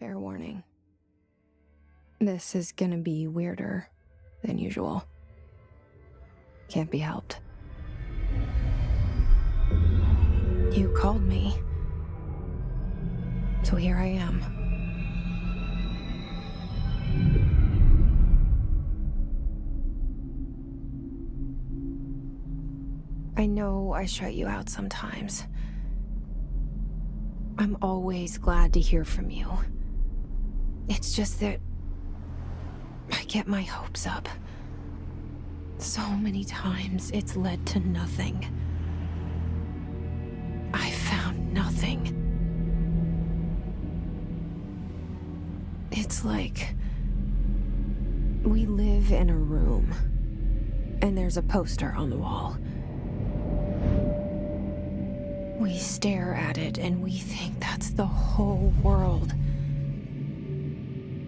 Fair warning. This is gonna be weirder than usual. Can't be helped. You called me. So here I am. I know I shut you out sometimes. I'm always glad to hear from you. It's just that I get my hopes up. So many times it's led to nothing. I found nothing. It's like we live in a room, and there's a poster on the wall. We stare at it and we think that's the whole world.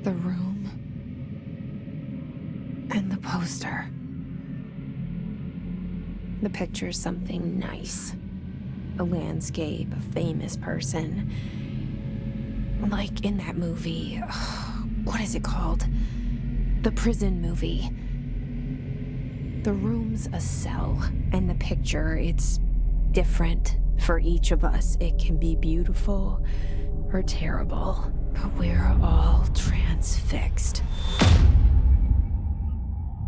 The room and the poster. The picture's something nice. A landscape, a famous person. Like in that movie, what is it called? The prison movie. The room's a cell, and the picture, it's different for each of us. It can be beautiful or terrible, but we're all transfixed.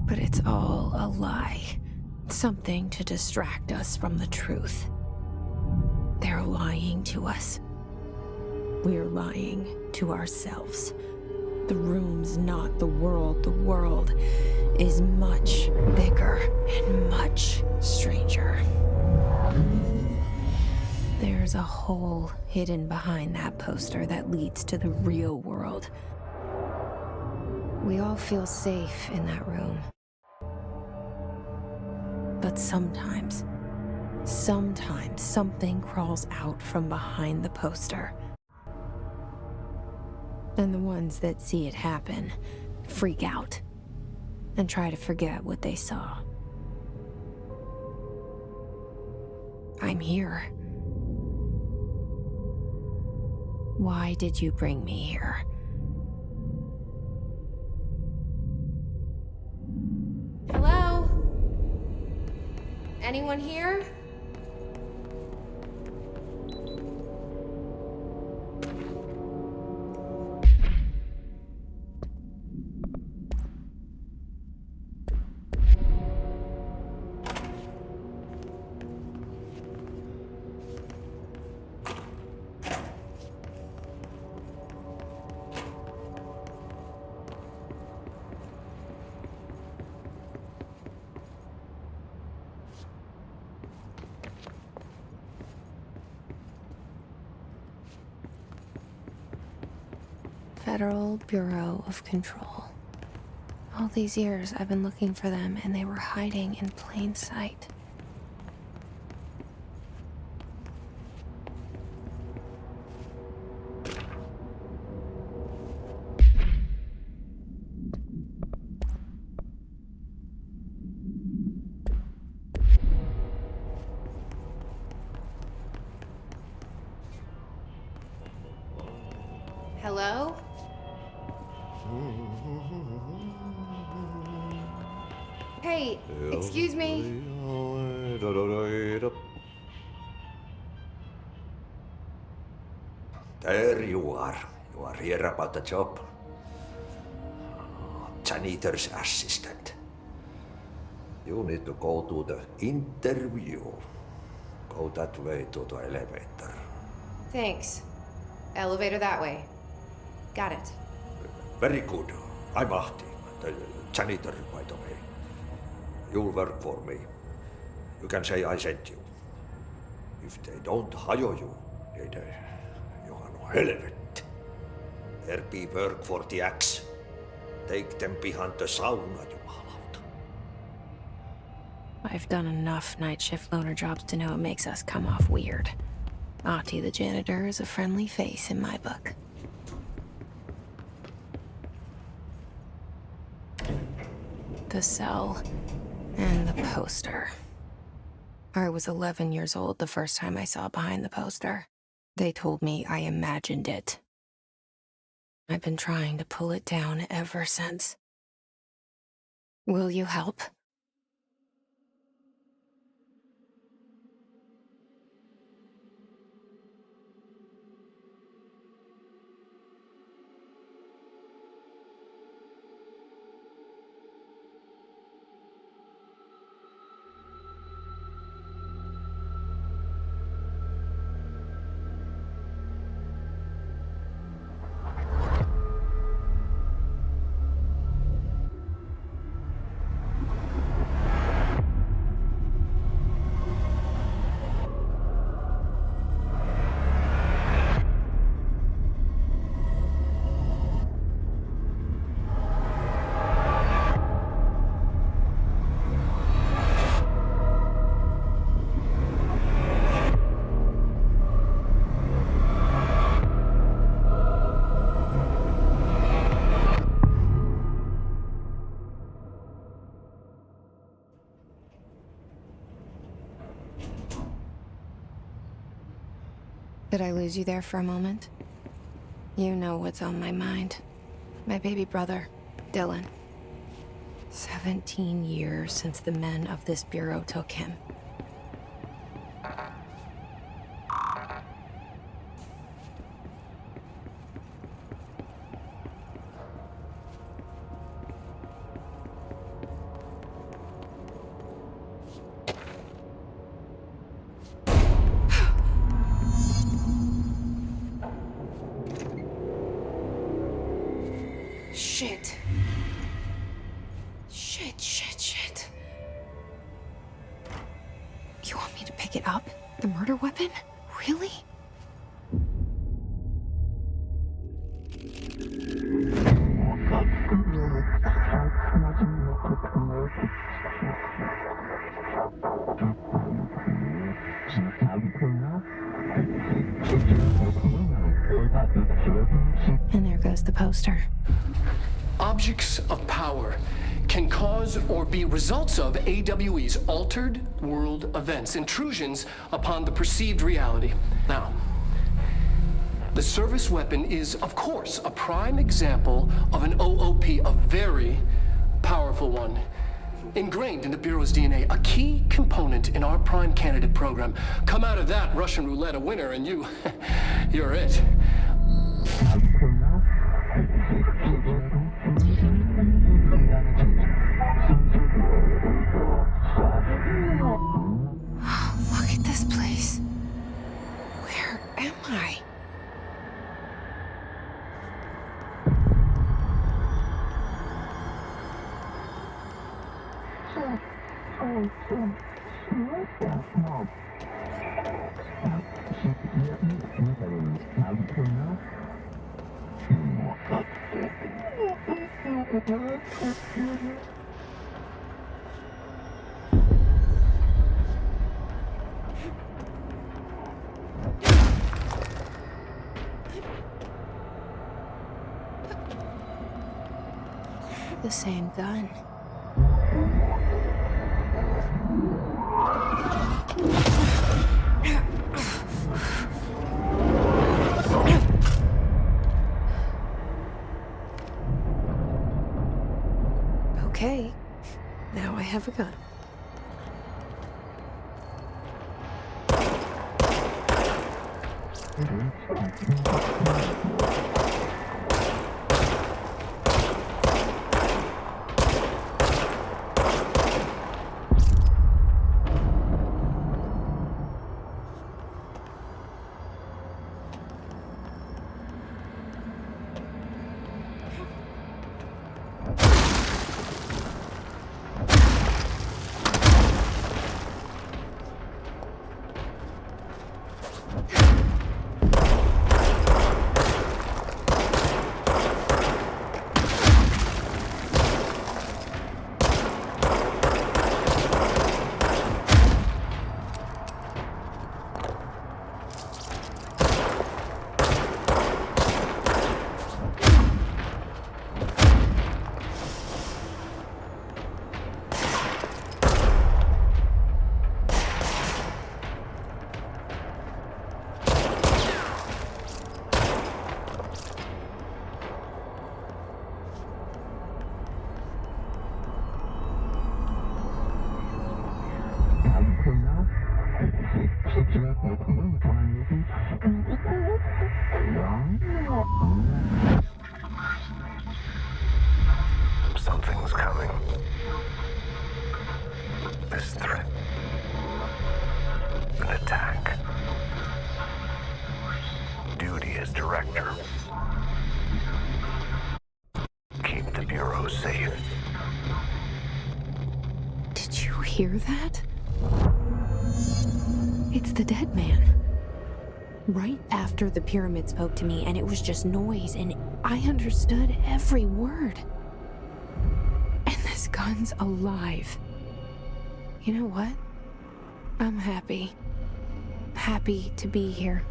But it's all a lie. Something to distract us from the truth. They're lying to us. We're lying to ourselves. The room's not the world. The world is much bigger and much stranger. There's a hole hidden behind that poster that leads to the real world. We all feel safe in that room. But sometimes something crawls out from behind the poster. And the ones that see it happen freak out and try to forget what they saw. I'm here. Why did you bring me here? Hello? Anyone here? Federal Bureau of Control. All these years I've been looking for them, and they were hiding in plain sight. Hello? Hey, excuse me. There you are. You are here about the job. Janitor's assistant. You need to go to the interview. Go that way to the elevator. Thanks. Elevator that way. Got it. Very good. I'm Ahti, the janitor, by the way. You'll work for me. You can say I sent you. If they don't hire you, then you are no helvet. There be work for the axe. Take them behind the sauna, jumalauta. I've done enough night shift loner jobs to know it makes us come off weird. Ahti the janitor is a friendly face in my book. The cell and the poster. I was 11 years old the first time I saw behind the poster. They told me I imagined it. I've been trying to pull it down ever since. Will you help? Did I lose you there for a moment? You know what's on my mind. My baby brother, Dylan. 17 years since the men of this bureau took him. Shit. Shit. You want me to pick it up? The murder weapon? Really? And there goes the poster. Objects of power can cause or be results of AWE's altered world events, intrusions upon the perceived reality. Now, the service weapon is, of course, a prime example of an OOP, a very powerful one. Ingrained in the Bureau's DNA, a key component in our prime candidate program. Come out of that Russian roulette a winner and you're it. Look at this place. Where am I? The same gun. Okay, now I have a gun. Bureau safe. Did you hear that? It's the dead man. Right after the pyramid spoke to me, and it was just noise, and I understood every word. And this gun's alive. You know what? I'm happy. Happy to be here.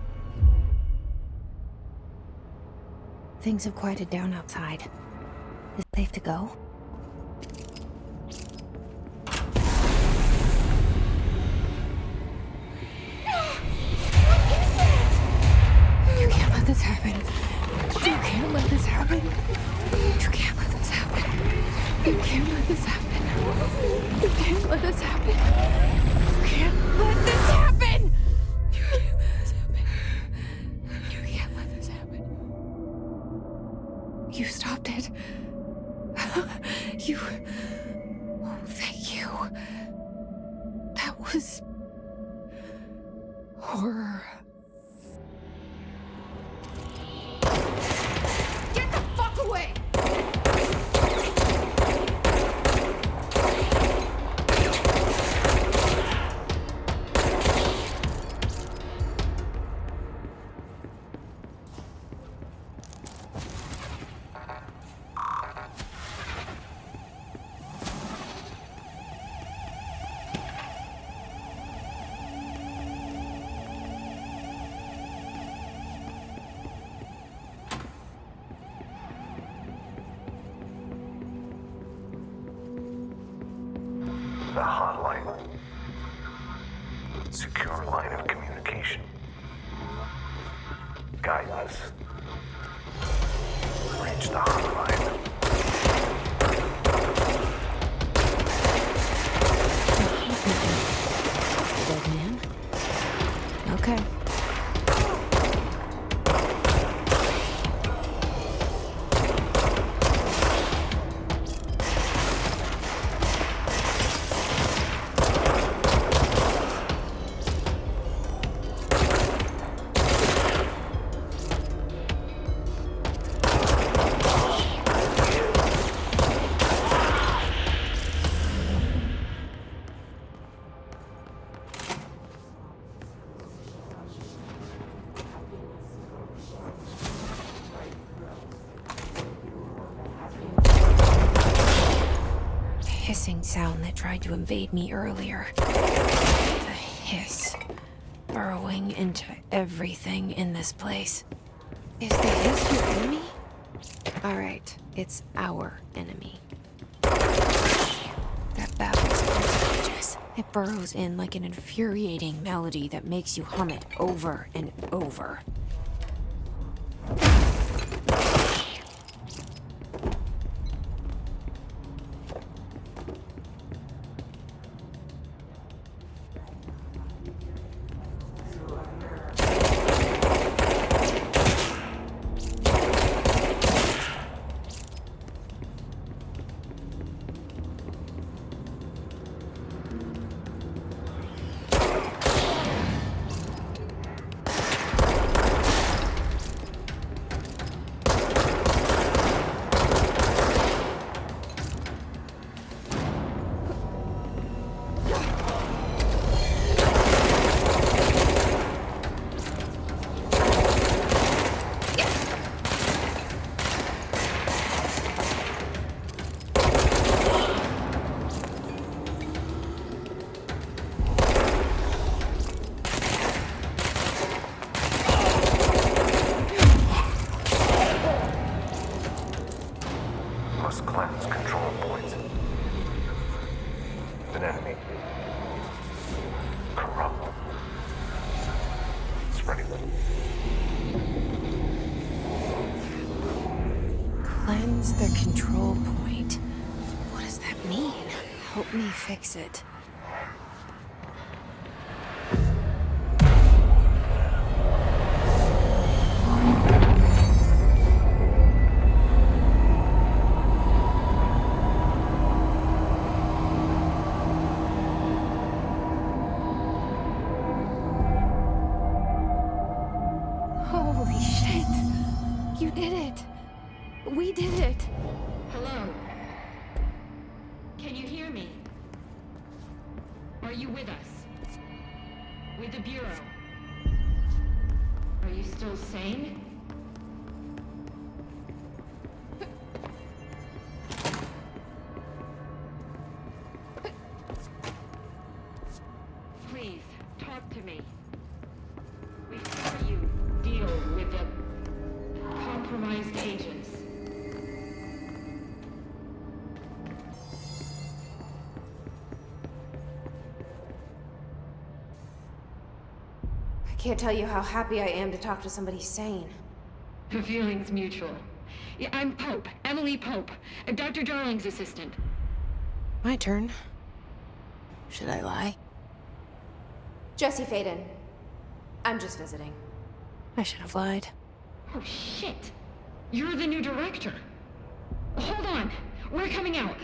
Things have quieted down outside. Is it safe to go? You can't let this happen. You can't let this happen. You can't let this happen. You can't let this happen. You can't let this happen. You can't let this happen. You can't let this happen. You can't let this happen. You stopped it. You... Oh, thank you. That was... horror. Get the fuck away! The hotline. Secure line of communication. Guidance. Reach the hotline. Dead man? Okay. Hissing sound that tried to invade me earlier. The hiss burrowing into everything in this place. Is the hiss your enemy? Alright, it's our enemy. That babbles contagious. It burrows in like an infuriating melody that makes you hum it over and over. Must cleanse control points. An enemy. Corrupt. Spreading them. Cleanse the control point. What does that mean? Help me fix it. Holy shit! You did it! We did it! Hello? Can you hear me? Are you with us? With the Bureau? Are you still sane? Please, talk to me. Before you deal with the compromised agents. I can't tell you how happy I am to talk to somebody sane. The feeling's mutual. Yeah, I'm Pope, Emily Pope, Dr. Darling's assistant. My turn. Should I lie? Jesse Faden. I'm just visiting. I should have lied. Oh, shit. You're the new director. Hold on. We're coming out.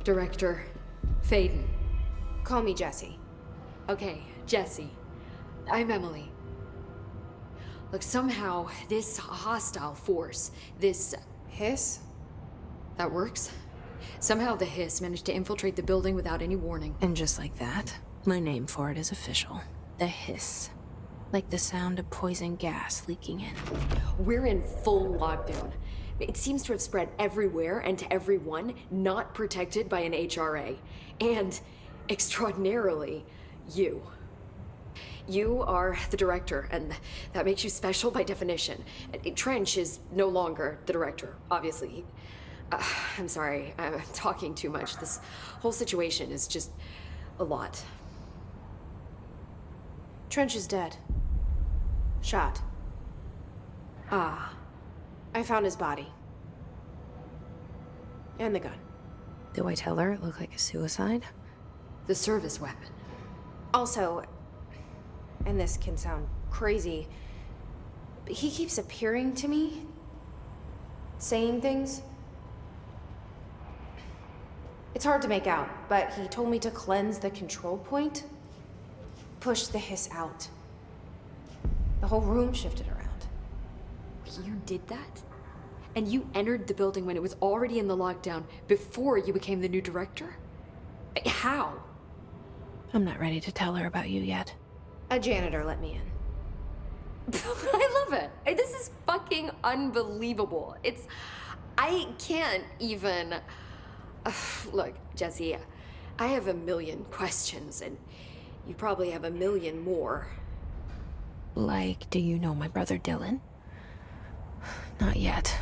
Director Faden. Call me Jesse. Okay, Jesse. I'm Emily. Look, somehow this hostile force, this... Hiss? that works? Somehow the hiss managed to infiltrate the building without any warning. And just like that, my name for it is official. The hiss. Like the sound of poison gas leaking in. We're in full lockdown. It seems to have spread everywhere and to everyone not protected by an HRA. And, extraordinarily, you. You are the director, and that makes you special by definition. Trench is no longer the director, obviously. I'm sorry, I'm talking too much. This whole situation is just a lot. Trench is dead. Shot. Ah. I found his body. And the gun. Do I tell her it looked like a suicide? The service weapon. Also, and this can sound crazy, but he keeps appearing to me, saying things. It's hard to make out, but he told me to cleanse the control point, push the hiss out. The whole room shifted around. You did that? And you entered the building when it was already in the lockdown before you became the new director? How? I'm not ready to tell her about you yet. A janitor let me in. I love it. This is fucking unbelievable. I can't even... Look, Jesse, I have a million questions, and you probably have a million more. Like, do you know my brother Dylan? Not yet.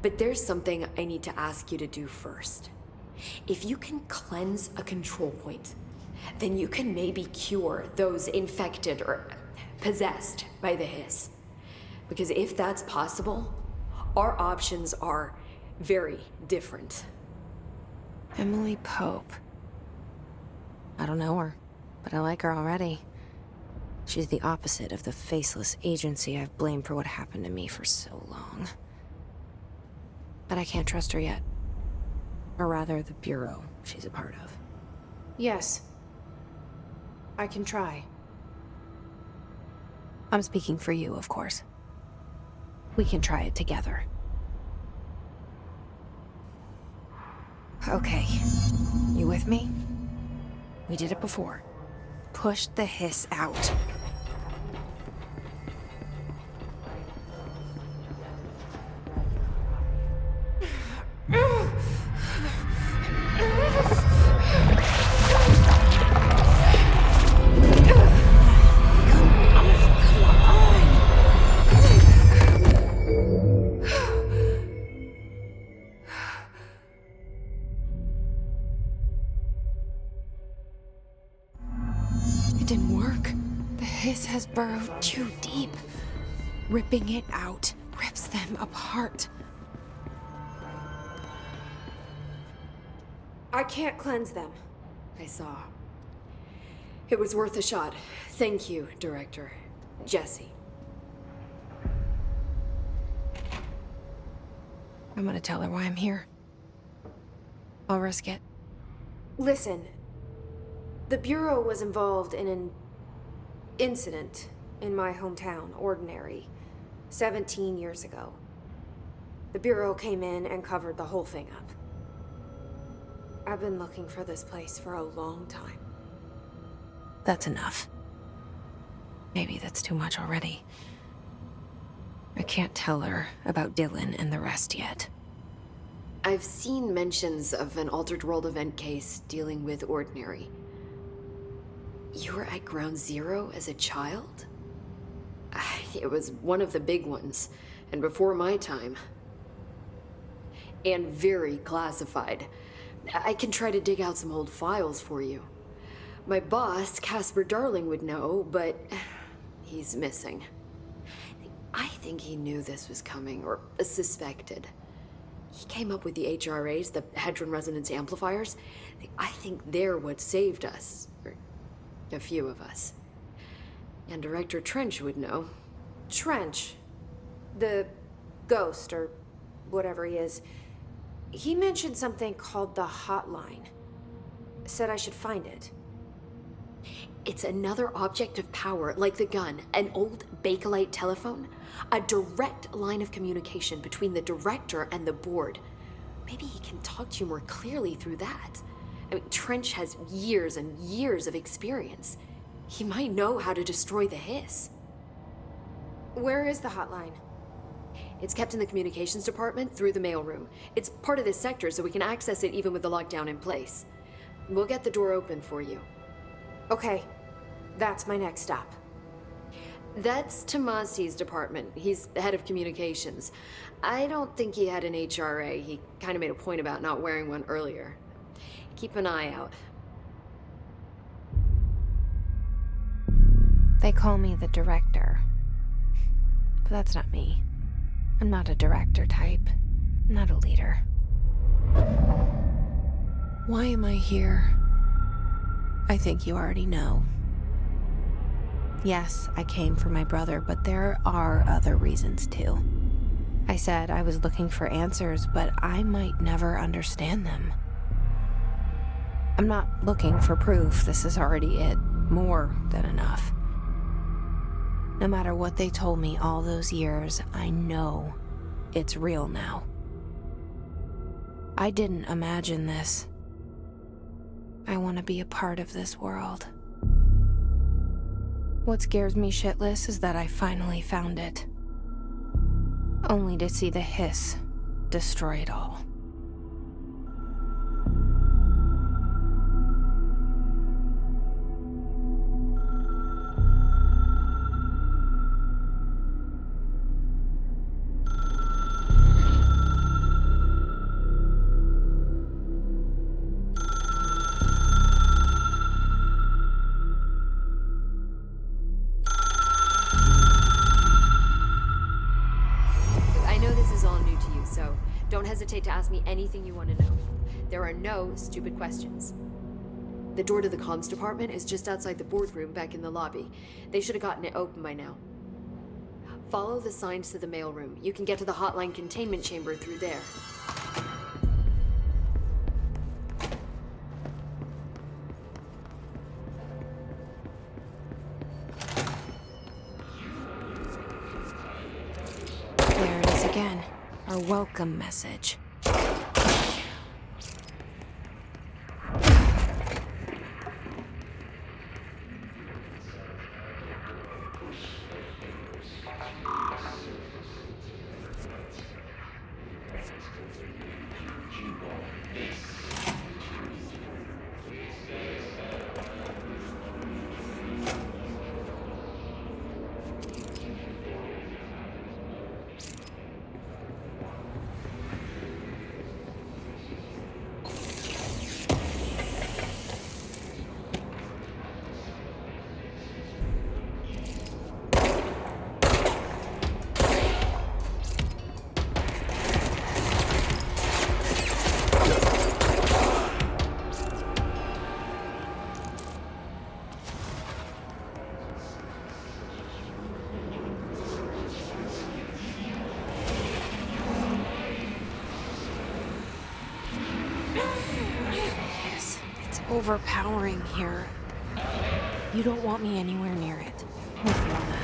But there's something I need to ask you to do first. If you can cleanse a control point, then you can maybe cure those infected or possessed by the hiss. Because if that's possible, our options are very different. Emily Pope. I don't know her, but I like her already. She's the opposite of the faceless agency I've blamed for what happened to me for so long. But I can't trust her yet. Or rather, the Bureau she's a part of. Yes. I can try. I'm speaking for you, of course. We can try it together. Okay. You with me? We did it before. Push the hiss out. It didn't work. The hiss has burrowed too deep. Ripping it out rips them apart. I can't cleanse them. I saw. It was worth a shot. Thank you, Director. Jesse. I'm gonna tell her why I'm here. I'll risk it. Listen, the Bureau was involved in an incident in my hometown, Ordinary, 17 years ago. The Bureau came in and covered the whole thing up. I've been looking for this place for a long time. That's enough. Maybe that's too much already. I can't tell her about Dylan and the rest yet. I've seen mentions of an Altered World event case dealing with Ordinary. You were at Ground Zero as a child? It was one of the big ones, and before my time. And very classified. I can try to dig out some old files for you. My boss, Casper Darling, would know, but he's missing. I think he knew this was coming, or suspected. He came up with the HRAs, the Hadron Resonance Amplifiers. I think they're what saved us. Or a few of us. And Director Trench would know. Trench, the ghost, or whatever he is, he mentioned something called the Hotline. Said I should find it. It's another object of power, like the gun, an old Bakelite telephone, a direct line of communication between the director and the board. Maybe he can talk to you more clearly through that. I mean, Trench has years and years of experience. He might know how to destroy the hiss. Where is the hotline? It's kept in the communications department through the mailroom. It's part of this sector, so we can access it even with the lockdown in place. We'll get the door open for you. Okay, that's my next stop. That's Tomasi's department. He's the head of communications. I don't think he had an HRA. He kind of made a point about not wearing one earlier. Keep an eye out. They call me the director. But that's not me. I'm not a director type. I'm not a leader. Why am I here? I think you already know. Yes, I came for my brother, but there are other reasons too. I said I was looking for answers, but I might never understand them. I'm not looking for proof. This is already it. More than enough. No matter what they told me all those years, I know it's real now. I didn't imagine this. I want to be a part of this world. What scares me shitless is that I finally found it. Only to see the hiss destroy it all. Don't hesitate to ask me anything you want to know. There are no stupid questions. The door to the comms department is just outside the boardroom back in the lobby. They should have gotten it open by now. Follow the signs to the mailroom. You can get to the hotline containment chamber through there. There it is again. Our welcome message. overpowering here. You don't want me anywhere near it. With you on that.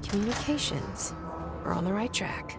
Communications. We're on the right track.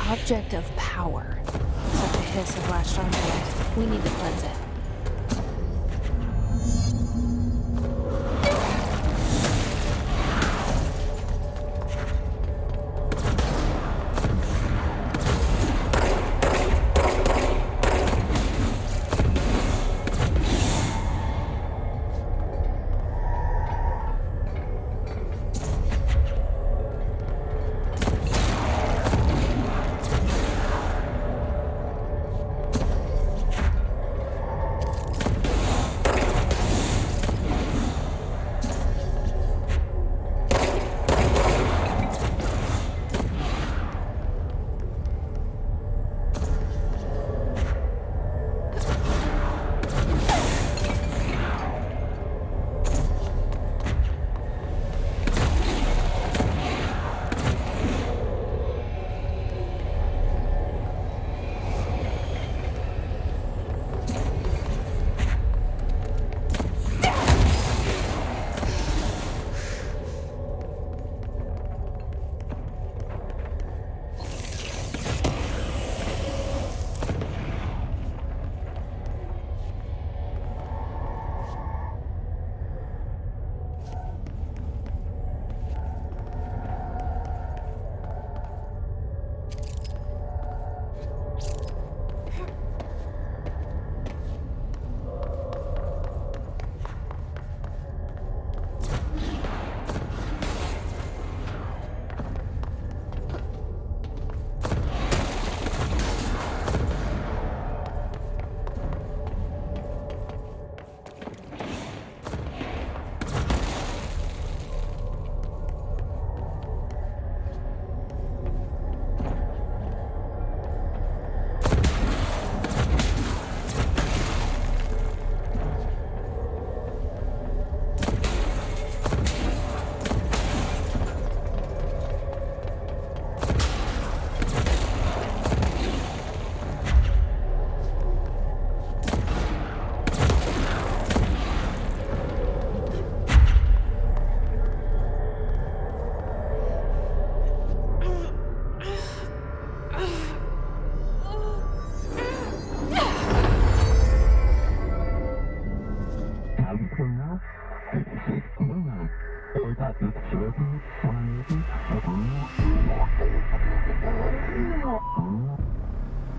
Object of power. Such a hiss has latched onto it. We need to cleanse it.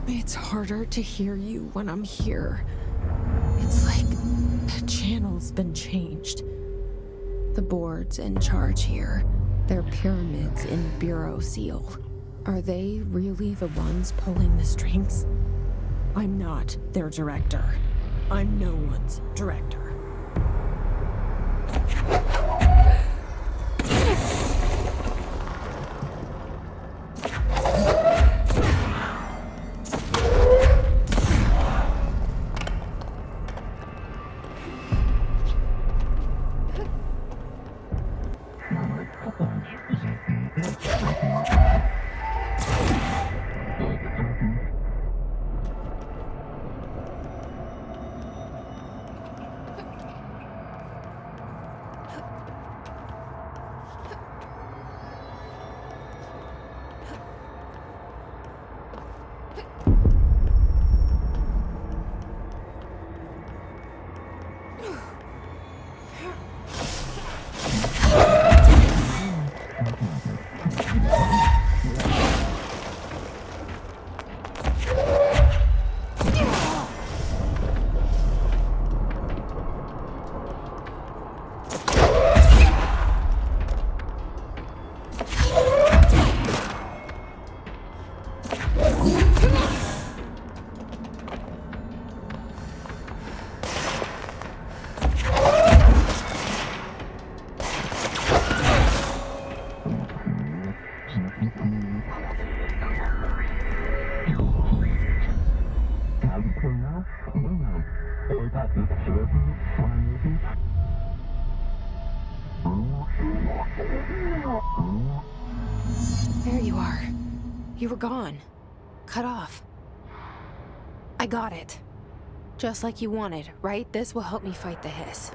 It's harder to hear you when I'm here. It's like the channel's been changed. The board's in charge here. They're pyramids in Bureau Seal. Are they really the ones pulling the strings? I'm not their director. I'm no one's director. There you are. You were gone. Cut off. I got it. Just like you wanted, right? This will help me fight the hiss.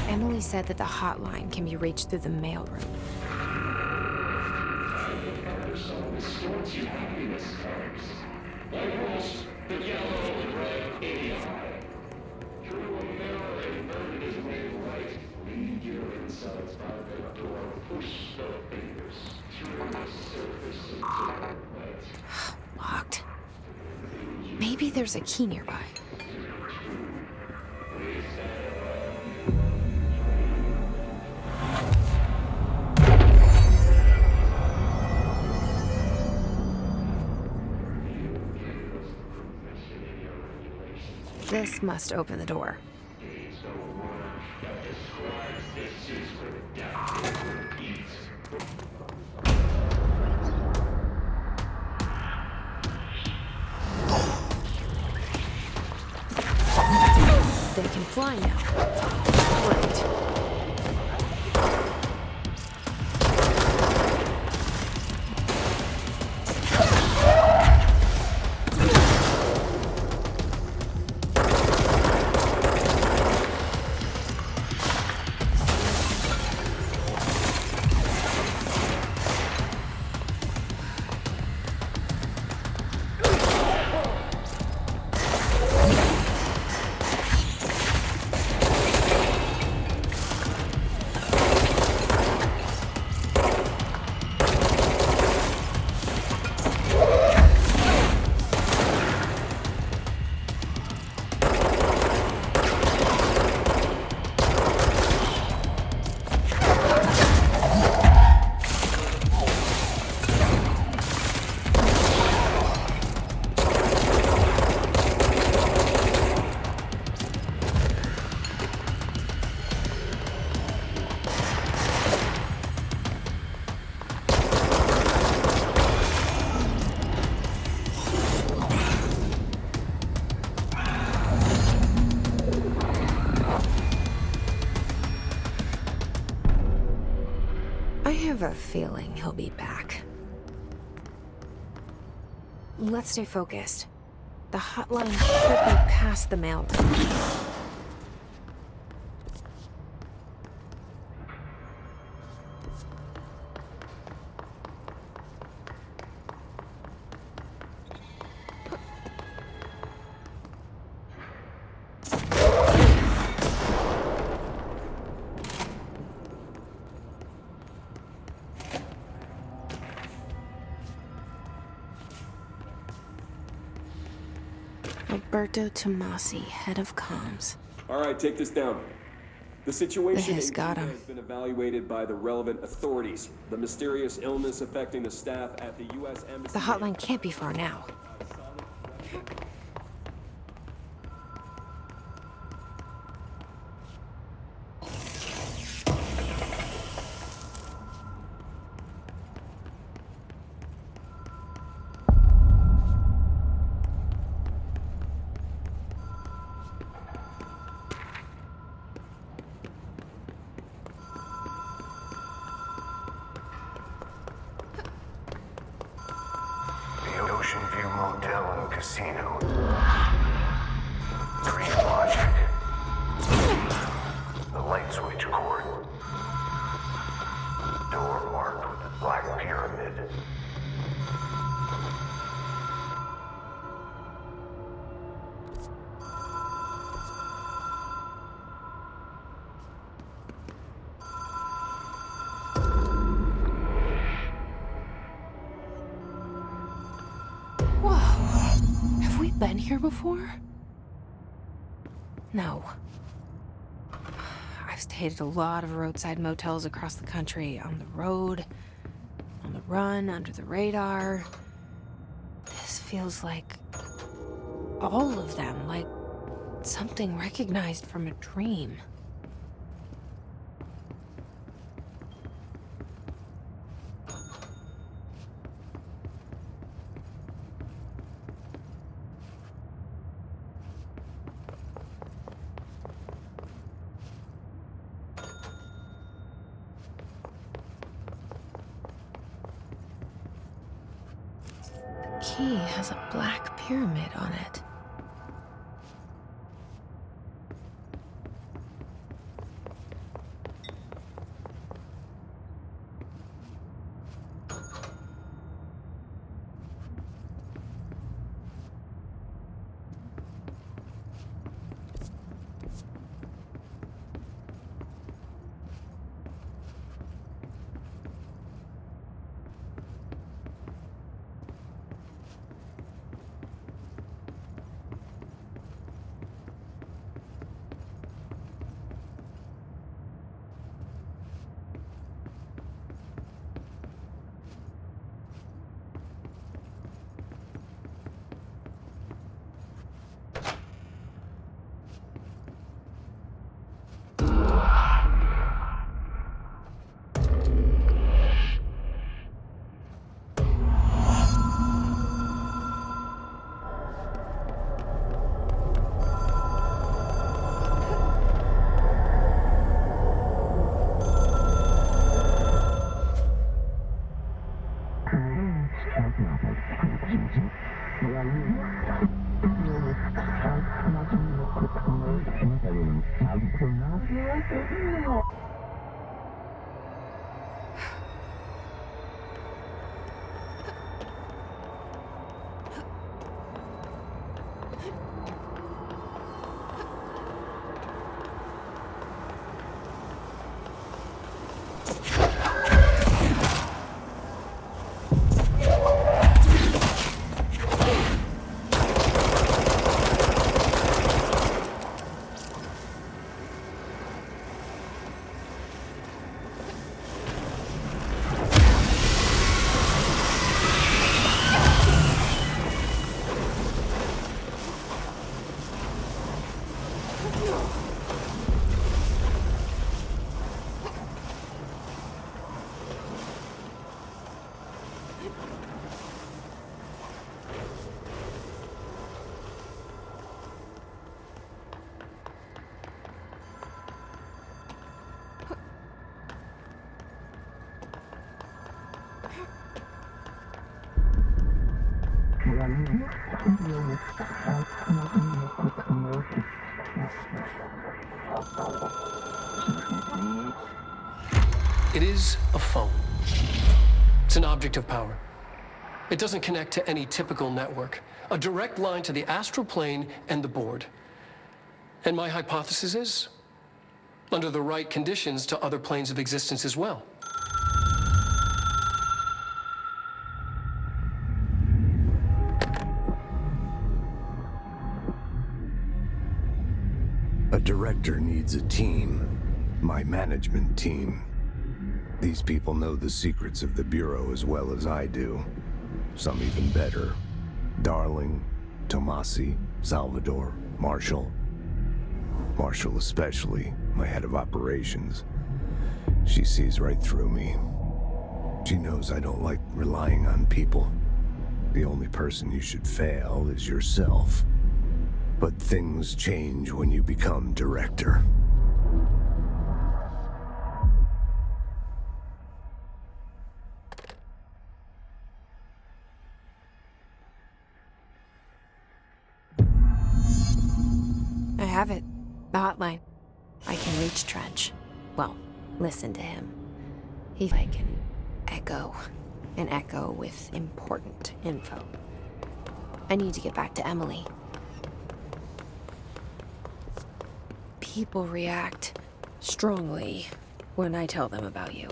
Emily said that the hotline can be reached through the mailroom. Locked. Maybe there's a key nearby. This must open the door. we can fly now. Great. I have a feeling he'll be back. Let's stay focused. The hotline should be past the mail room. Alberto Tomasi, head of comms. All right, take this down. The situation Has in got Cuba him. has been evaluated by the relevant authorities. The mysterious illness affecting the staff at the U.S. Embassy... The hotline can't be far now. The Ocean View Motel and Casino. Green Logic. The light switch cord. Door marked with the Black Pyramid. Whoa. Have we been here before? No. I've stayed at a lot of roadside motels across the country, on the road, on the run, under the radar. This feels like all of them, like something recognized from a dream. The key has a black pyramid on it. It is a phone. It's an object of power. It doesn't connect to any typical network. A direct line to the astral plane and the board. And my hypothesis is, under the right conditions, to other planes of existence as well. A director needs a team. My management team. These people know the secrets of the Bureau as well as I do. Some even better. Darling, Tomasi, Salvador, Marshall. Marshall especially, my head of operations. She sees right through me. She knows I don't like relying on people. The only person you should fail is yourself. But things change when you become director. I have it. The hotline. I can reach Trench. Well, listen to him. He's like an echo with important info. I need to get back to Emily. People react strongly when I tell them about you.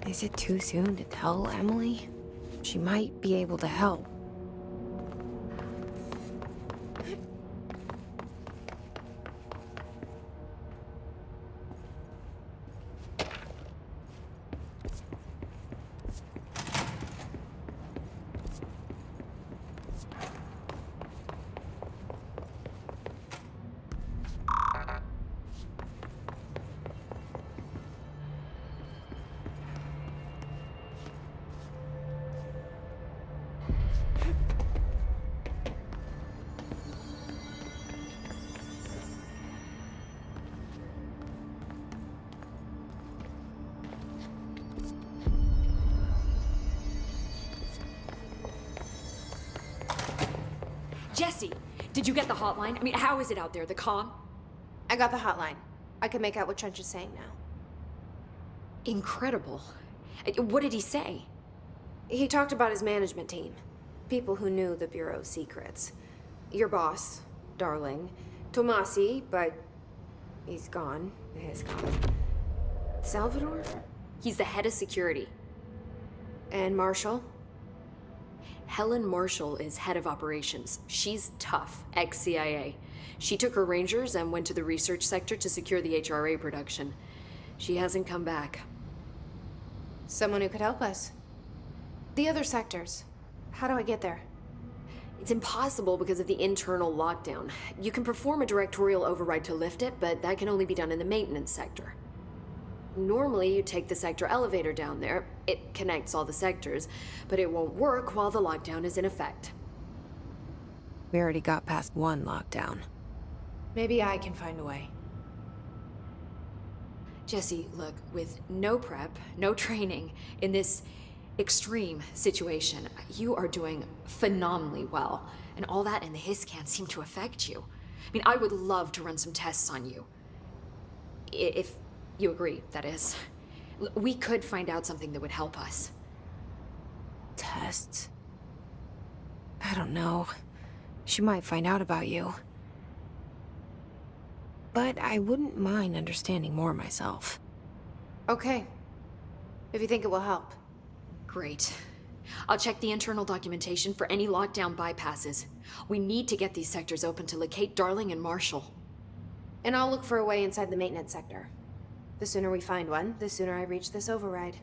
Is it too soon to tell Emily? She might be able to help. Jesse, did you get the hotline? I mean, how is it out there, the comm? I got the hotline. I can make out what Trench is saying now. Incredible. What did he say? He talked about his management team. People who knew the Bureau's secrets. Your boss, Darling. Tomasi, but he's gone. He's gone. Salvador? He's the head of security. And Marshall? Helen Marshall is head of operations. She's tough, ex-CIA. She took her Rangers and went to the research sector to secure the HRA production. She hasn't come back. Someone who could help us. The other sectors. How do I get there? It's impossible because of the internal lockdown. You can perform a directorial override to lift it, but that can only be done in the maintenance sector. Normally, you take the sector elevator down there. It connects all the sectors, but it won't work while the lockdown is in effect. We already got past one lockdown. Maybe I can find a way. Jesse, look, with no prep, no training, in this extreme situation. You are doing phenomenally well, and all that in the hiss can't seem to affect you. I mean, I would love to run some tests on you. If you agree, that is. We could find out something that would help us. Tests? I don't know. She might find out about you. But I wouldn't mind understanding more myself. Okay. If you think it will help. Great. I'll check the internal documentation for any lockdown bypasses. We need to get these sectors open to locate Darling and Marshall. And I'll look for a way inside the maintenance sector. The sooner we find one, the sooner I reach this override.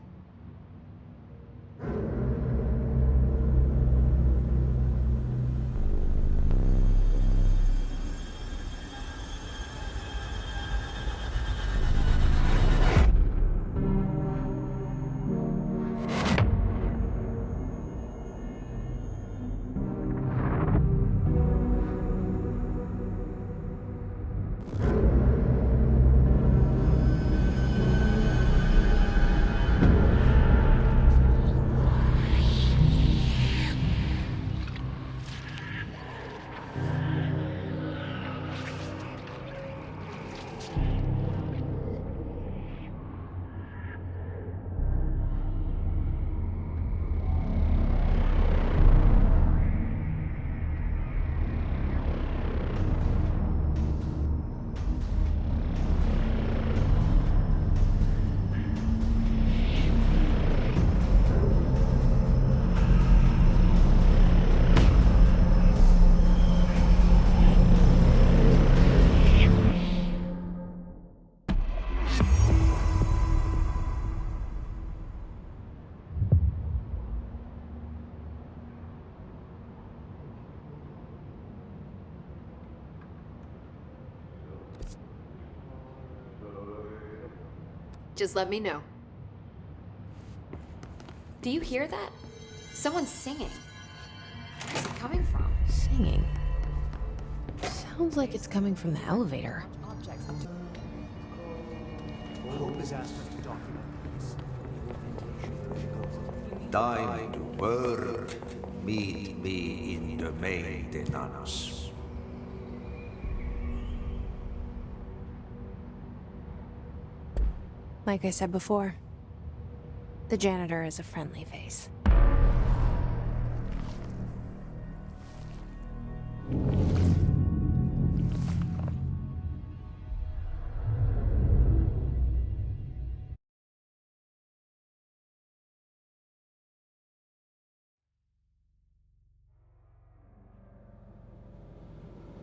Just let me know. Do you hear that? Someone's singing. Where's it coming from? Singing? Sounds like it's coming from the elevator. Time to work. Meet me in the maintenance. Like I said before, the janitor is a friendly face.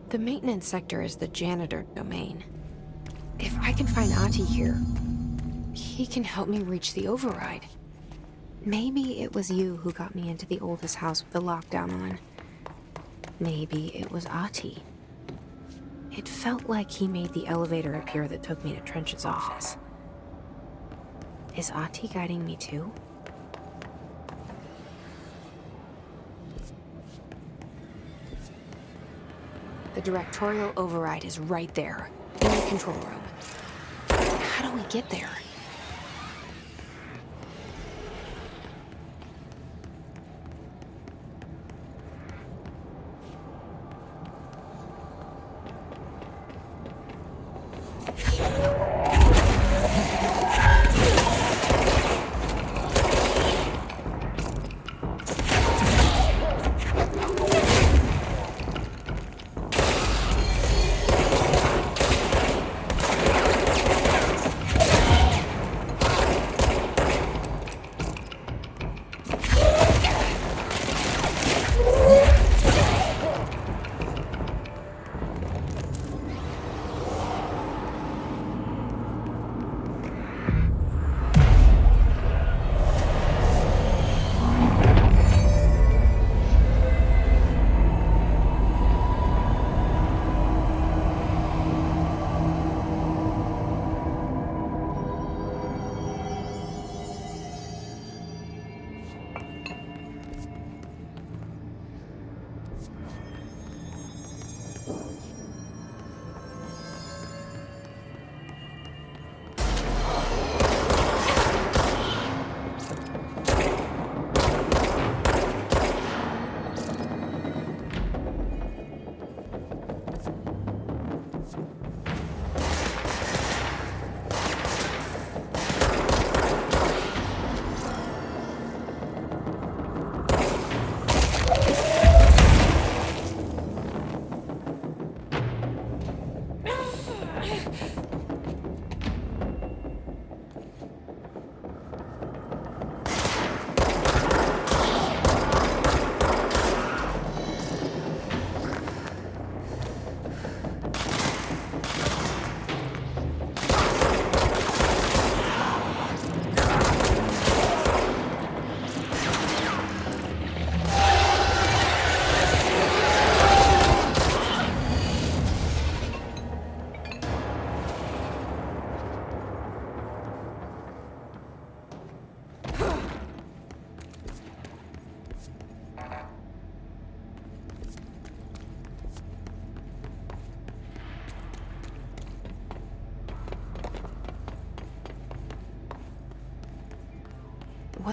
The maintenance sector is the janitor domain. If I can find Ahti here, he can help me reach the override. Maybe it was you who got me into the oldest house with the lockdown on. Maybe it was Ahti. It felt like he made the elevator appear that took me to Trench's office. Is Ahti guiding me too? The directorial override is right there, in the control room. How do we get there?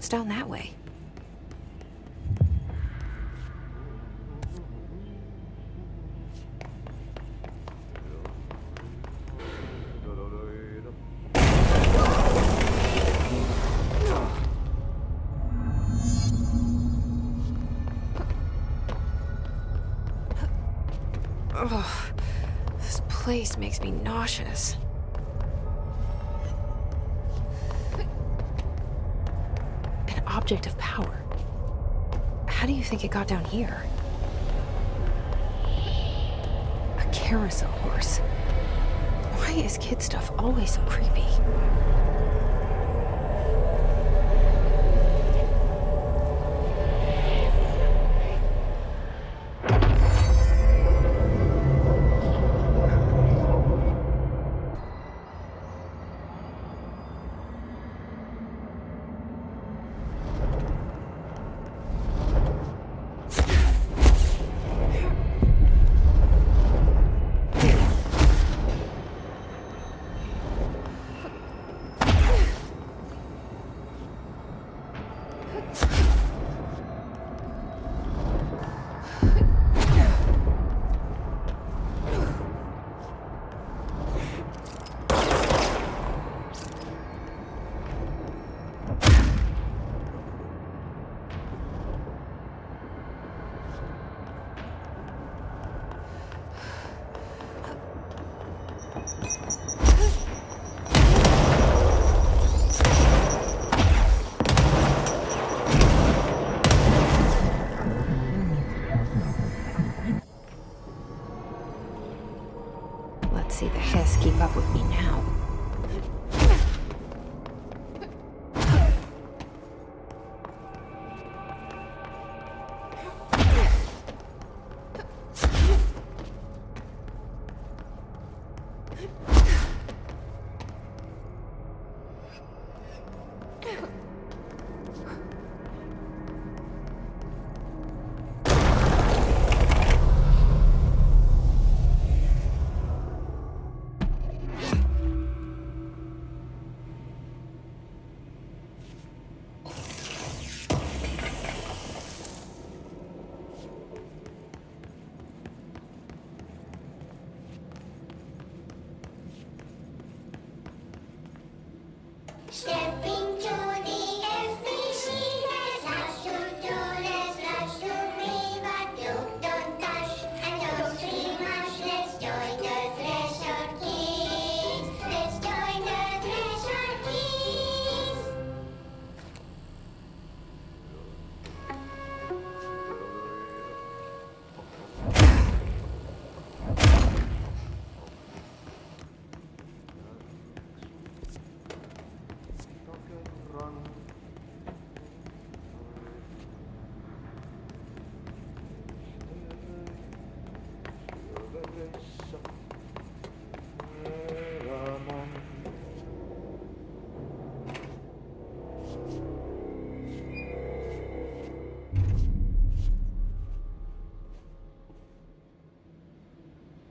What's down that way? Ugh, this place makes me nauseous. An object of power. How do you think it got down here? A carousel horse. Why is kid stuff always so creepy? Let's see the Hiss keep up with me now. Stepping to the FBC, there's lots to do, there's lots to read, but you don't touch and don't scream much. Let's join the Treasure Kids. Let's join the Treasure Kids.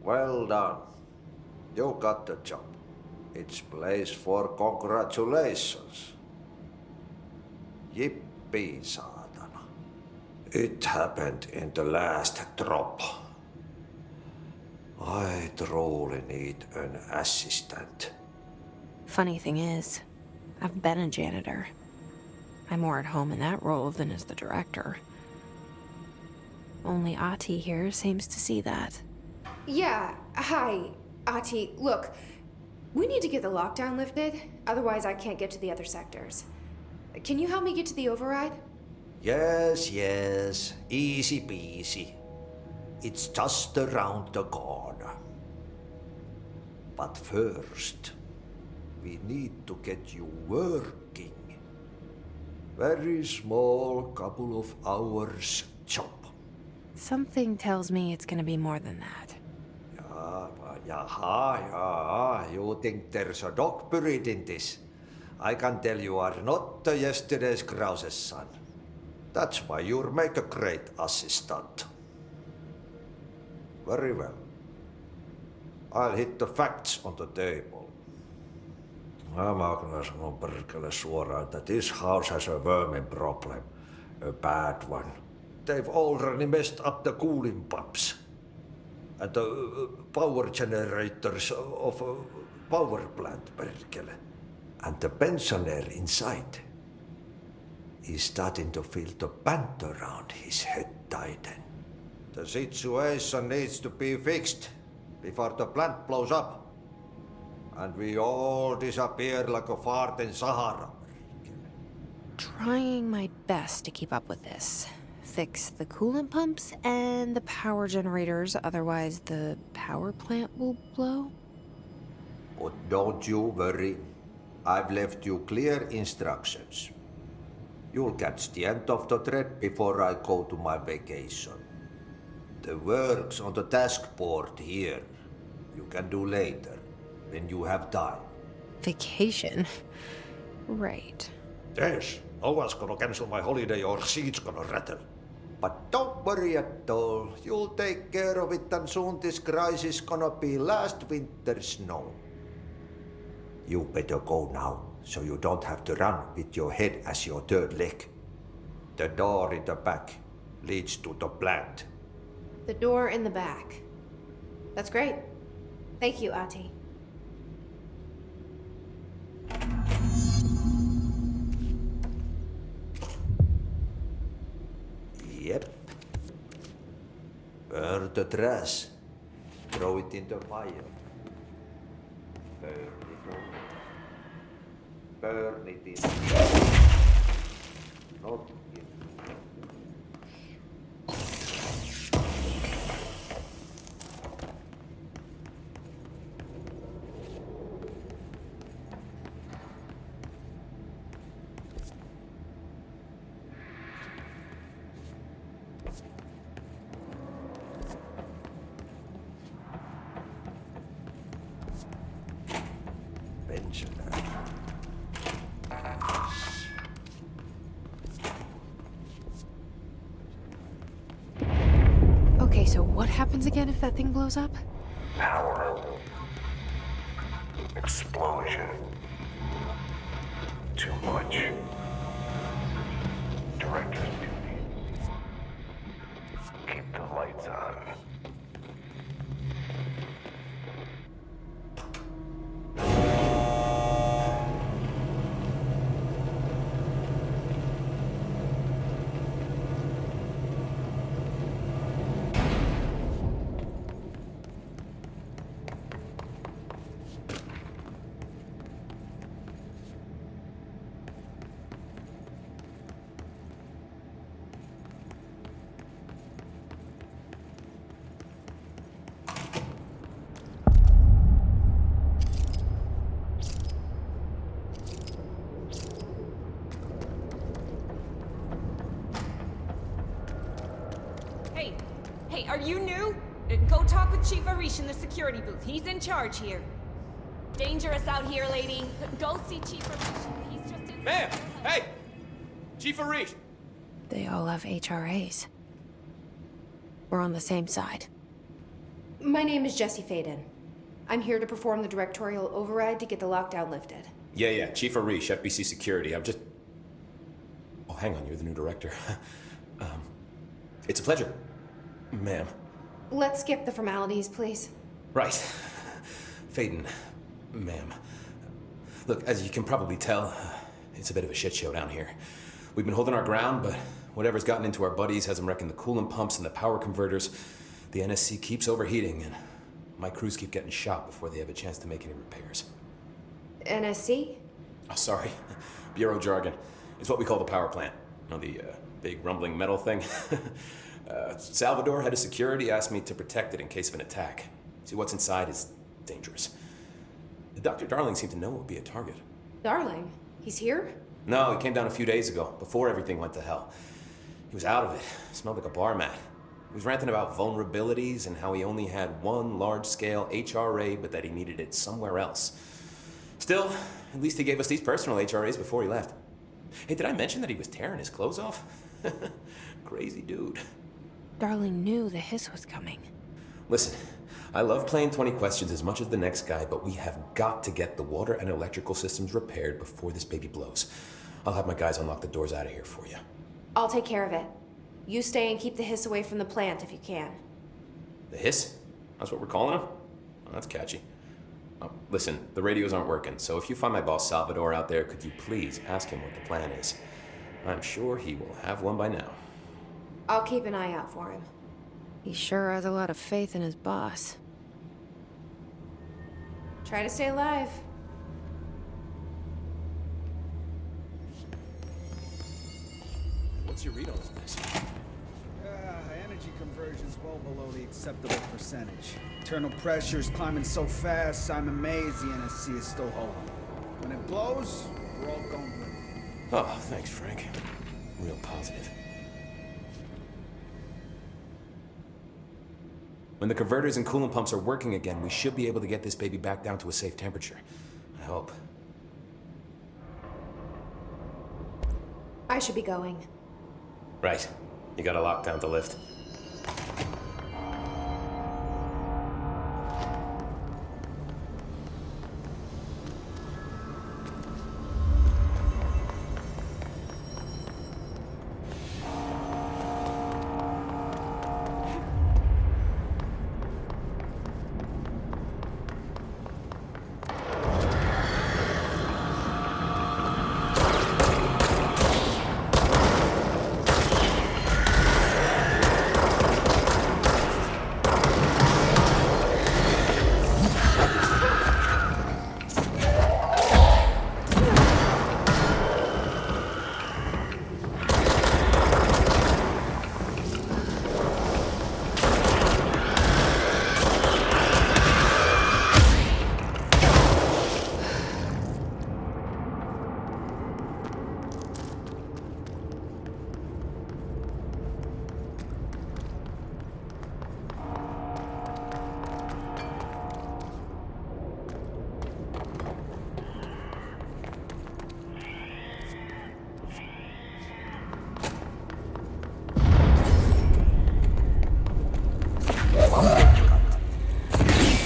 Well done. You got the job. It's place for congratulations. Yippee, saatana. It happened in the last drop. I truly need an assistant. Funny thing is, I've been a janitor. I'm more at home in that role than as the director. Only Ahti here seems to see that. Yeah, hi, Ahti. Look, we need to get the lockdown lifted, otherwise I can't get to the other sectors. Can you help me get to the override? Yes, easy peasy. It's just around the corner. But first, we need to get you working. Very small, couple of hours job. Something tells me it's gonna be more than that. Yeah, you think there's a dog buried in this? I can tell you are not yesterday's Krause's son. That's why you'll make a great assistant. Very well. I'll hit the facts on the table. Mä kyllä sanon perkele suoraan, että this house has a vermin problem. A bad one. They've already messed up the cooling pumps. And the power generators of a power plant, perkele. And the pensioner inside is starting to feel the band around his head tighten. The situation needs to be fixed before the plant blows up. And we all disappear like a fart in Sahara. Trying my best to keep up with this. Fix the coolant pumps and the power generators, otherwise the power plant will blow. But don't you worry. I've left you clear instructions. You'll catch the end of the thread before I go to my vacation. The work's on the task board here. You can do later, when you have time. Vacation? Right. Yes, no one's gonna cancel my holiday or seat's gonna rattle. But don't worry at all. You'll take care of it and soon this crisis gonna be last winter's snow. You better go now, so you don't have to run with your head as your third leg. The door in the back leads to the plant. The door in the back. That's great. Thank you, Ahti. Yep. Burn the trash. Throw it in the fire. Burn it all. Burn it in. Not in. Okay, so what happens again if that thing blows up? Power. Explosion. Too much. Director's duty. Keep the lights on. Hey, are you new? Go talk with Chief Arish in the security booth. He's in charge here. Dangerous out here, lady. Go see Chief Arish. He's just in... Ma'am! Hey! Chief Arish! They all have HRAs. We're on the same side. My name is Jesse Faden. I'm here to perform the directorial override to get the lockdown lifted. Yeah, Chief Arish, FBC Security. I'm just... Oh, hang on, you're the new director. It's a pleasure, ma'am. Let's skip the formalities, please. Right. Faden, ma'am. Look, as you can probably tell, it's a bit of a shit show down here. We've been holding our ground, but whatever's gotten into our buddies has them wrecking the coolant pumps and the power converters. The NSC keeps overheating, and my crews keep getting shot before they have a chance to make any repairs. NSC? Oh, sorry. Bureau jargon. It's what we call the power plant. You know, the big rumbling metal thing? Salvador, head of security, asked me to protect it in case of an attack. See, what's inside is dangerous. Dr. Darling seemed to know it would be a target. Darling? He's here? No, he came down a few days ago, before everything went to hell. He was out of it. Smelled like a bar mat. He was ranting about vulnerabilities and how he only had one large-scale HRA, but that he needed it somewhere else. Still, at least he gave us these personal HRAs before he left. Hey, did I mention that he was tearing his clothes off? Crazy dude. Darling knew the hiss was coming. Listen, I love playing 20 questions as much as the next guy, but we have got to get the water and electrical systems repaired before this baby blows. I'll have my guys unlock the doors out of here for you. I'll take care of it. You stay and keep the hiss away from the plant if you can. The hiss? That's what we're calling him? Oh, that's catchy. Oh, listen, the radios aren't working, so if you find my boss Salvador out there, could you please ask him what the plan is? I'm sure he will have one by now. I'll keep an eye out for him. He sure has a lot of faith in his boss. Try to stay alive. What's your read on all this? Energy conversion's well below the acceptable percentage. Internal pressure's climbing so fast, I'm amazed the NSC is still holding. When it blows, we're all going with it. Oh, thanks, Frank. Real positive. When the converters and coolant pumps are working again, we should be able to get this baby back down to a safe temperature. I hope. I should be going. Right. You got a lockdown to lift.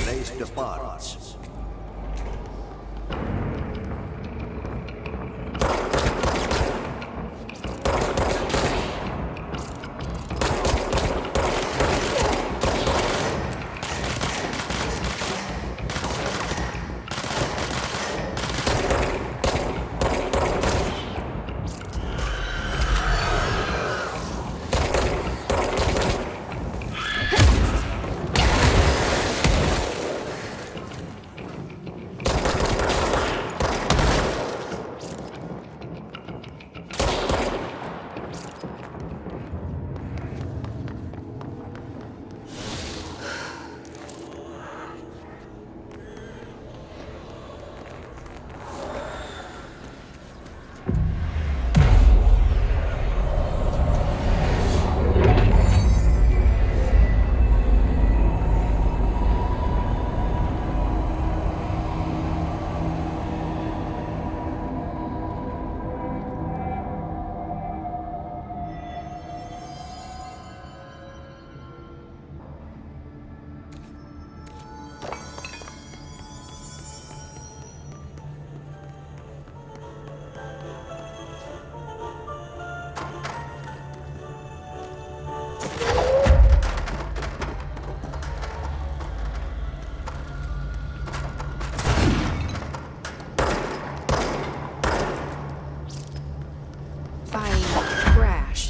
Place the parts.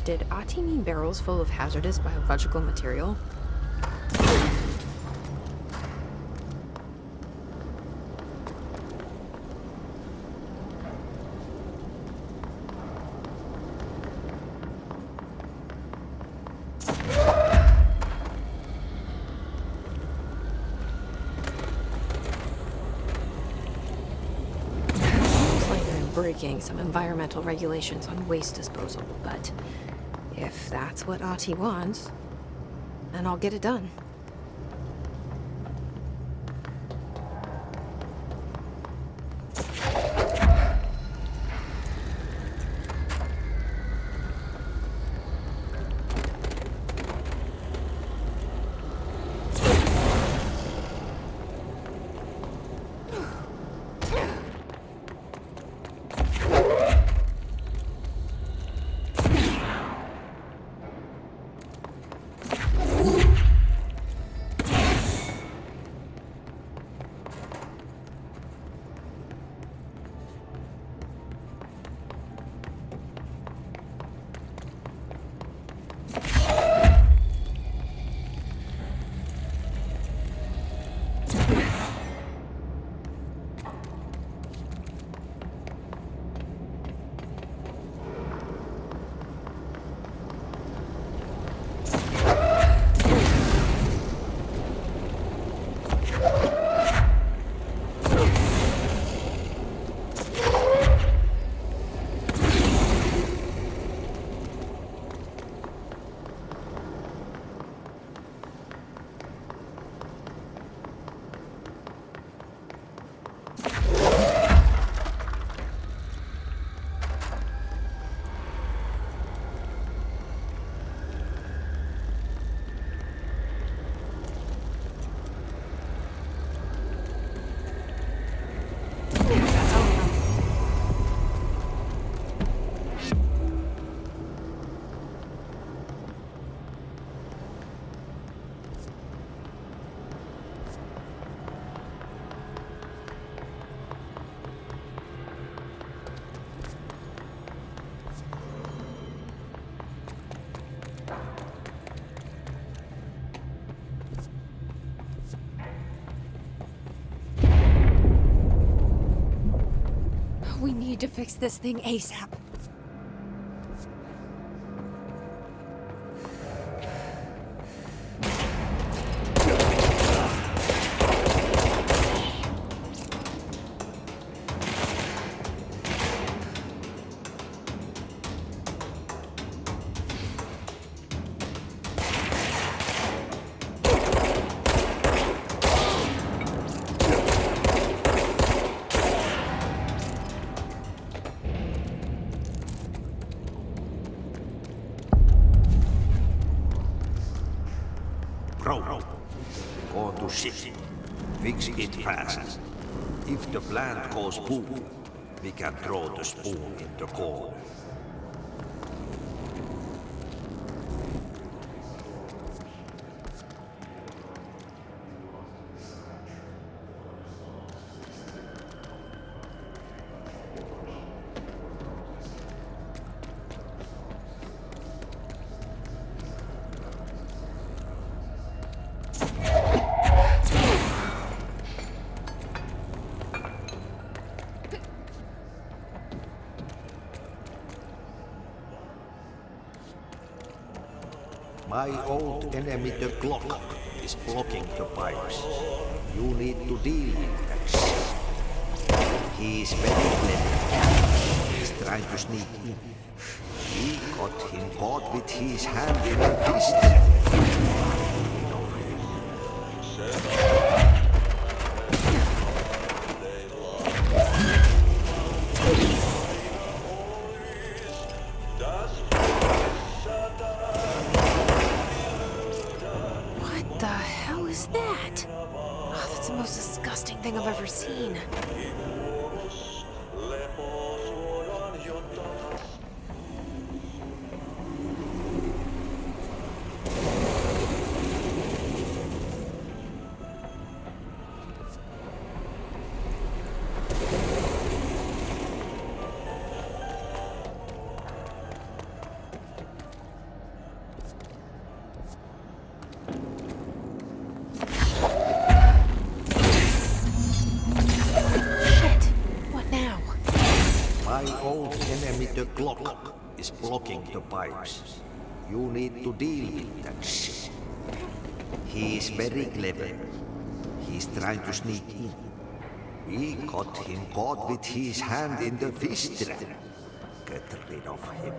Did Ati mean barrels full of hazardous biological material? Seems like I'm breaking some environmental regulations on waste disposal, but if that's what Ati wants, then I'll get it done. We need to fix this thing ASAP. Bro, go to ship. Fix it fast. If the plant goes boom, we can throw the spoon in the corner. My old enemy, the clock, is blocking the pipes. You need to deal with that shit. He is very clever. He's trying to sneak in. We got him caught with his hand in a fist. What the hell is that? Oh, that's the most disgusting thing I've ever seen. My old enemy, the clock, is blocking the pipes. You need to deal with that shit. He is very clever. He's trying to sneak in. We got him caught with his hand in the fist trap. Get rid of him.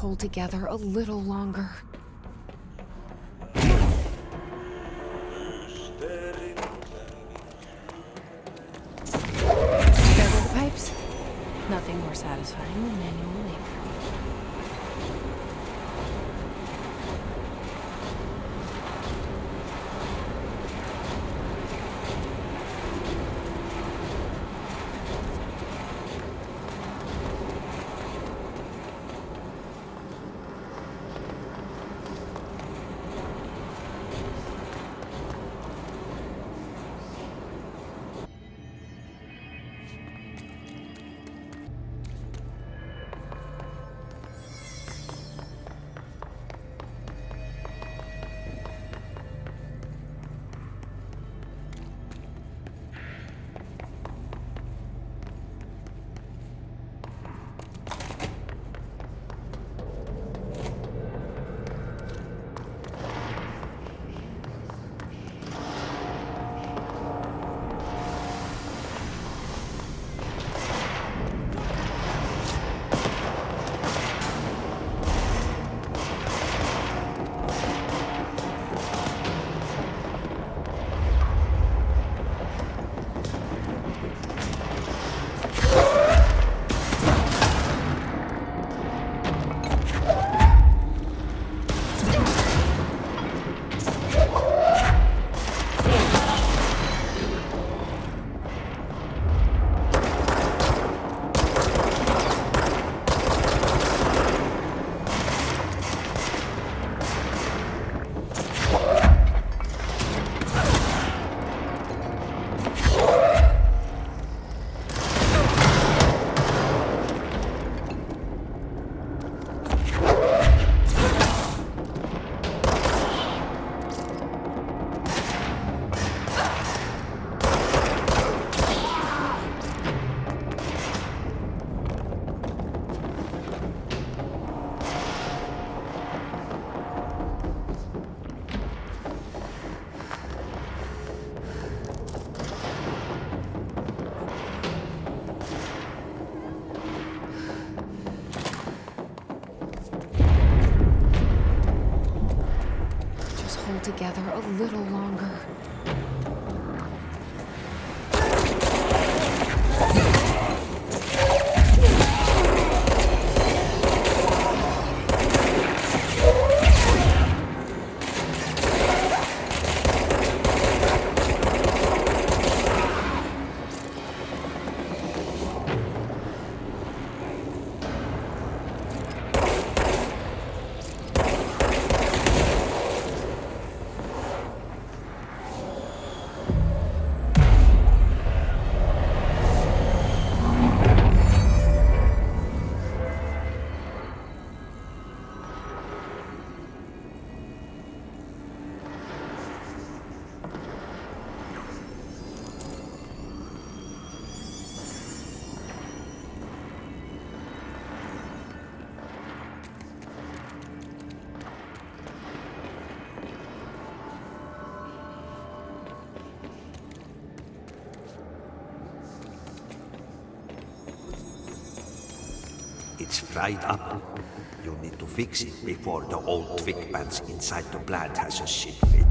hold together a little longer. Bevel the pipes? Nothing more satisfying than manual labor. Together a little longer. It's fried up. You need to fix it before the old twig pants inside the plant has a shit fit.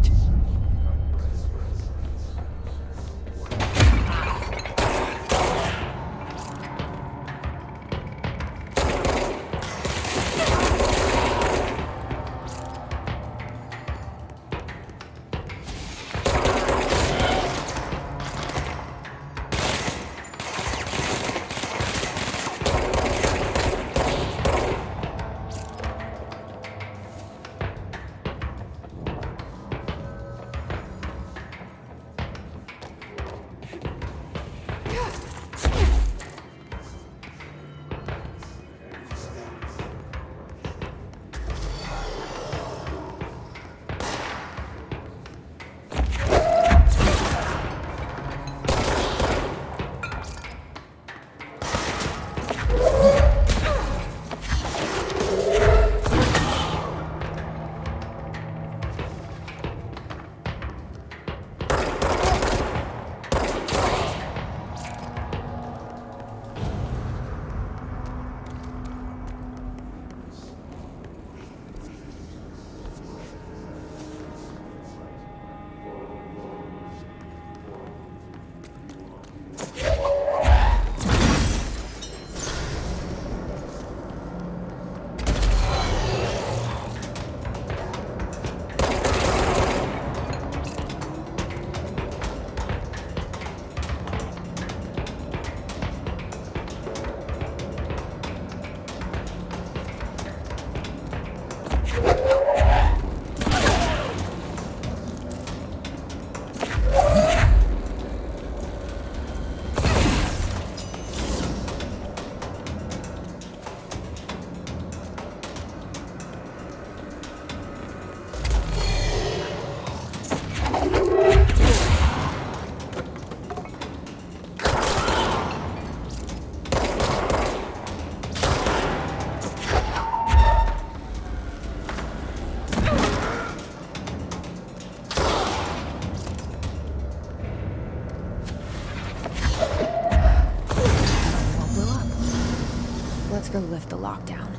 Let's go lift the lockdown.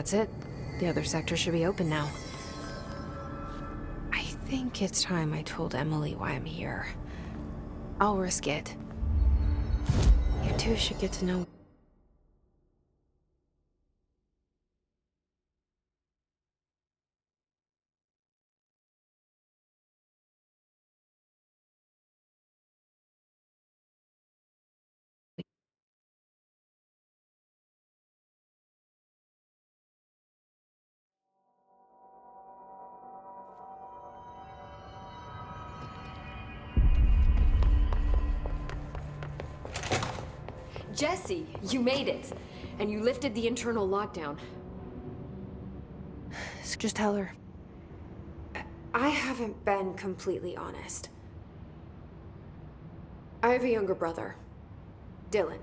That's it. The other sector should be open now. I think it's time I told Emily why I'm here. I'll risk it. You two should get to know. Jesse, you made it! And you lifted the internal lockdown. Just tell her. I haven't been completely honest. I have a younger brother, Dylan.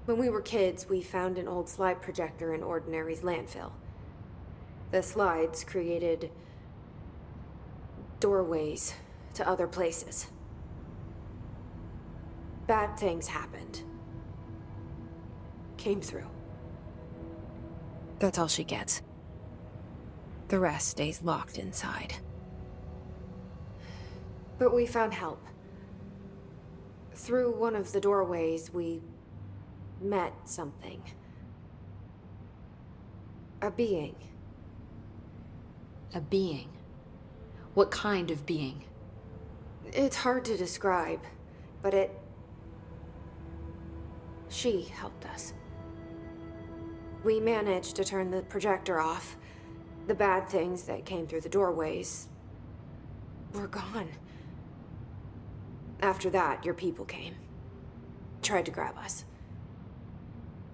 When we were kids, we found an old slide projector in Ordinary's landfill. The slides created doorways to other places. Bad things happened. Came through. That's all she gets. The rest stays locked inside. But we found help. Through one of the doorways, we met something. A being. A being? What kind of being? It's hard to describe, but she helped us. We managed to turn the projector off. The bad things that came through the doorways were gone. After that, your people came. Tried to grab us.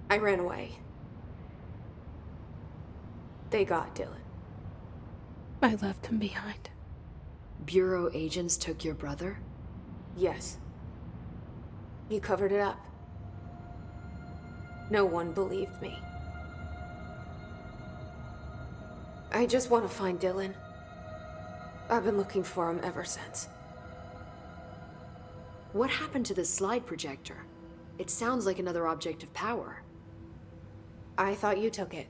I ran away. They got Dylan. I left him behind. Bureau agents took your brother? Yes. You covered it up. No one believed me. I just want to find Dylan. I've been looking for him ever since. What happened to the slide projector? It sounds like another object of power. I thought you took it.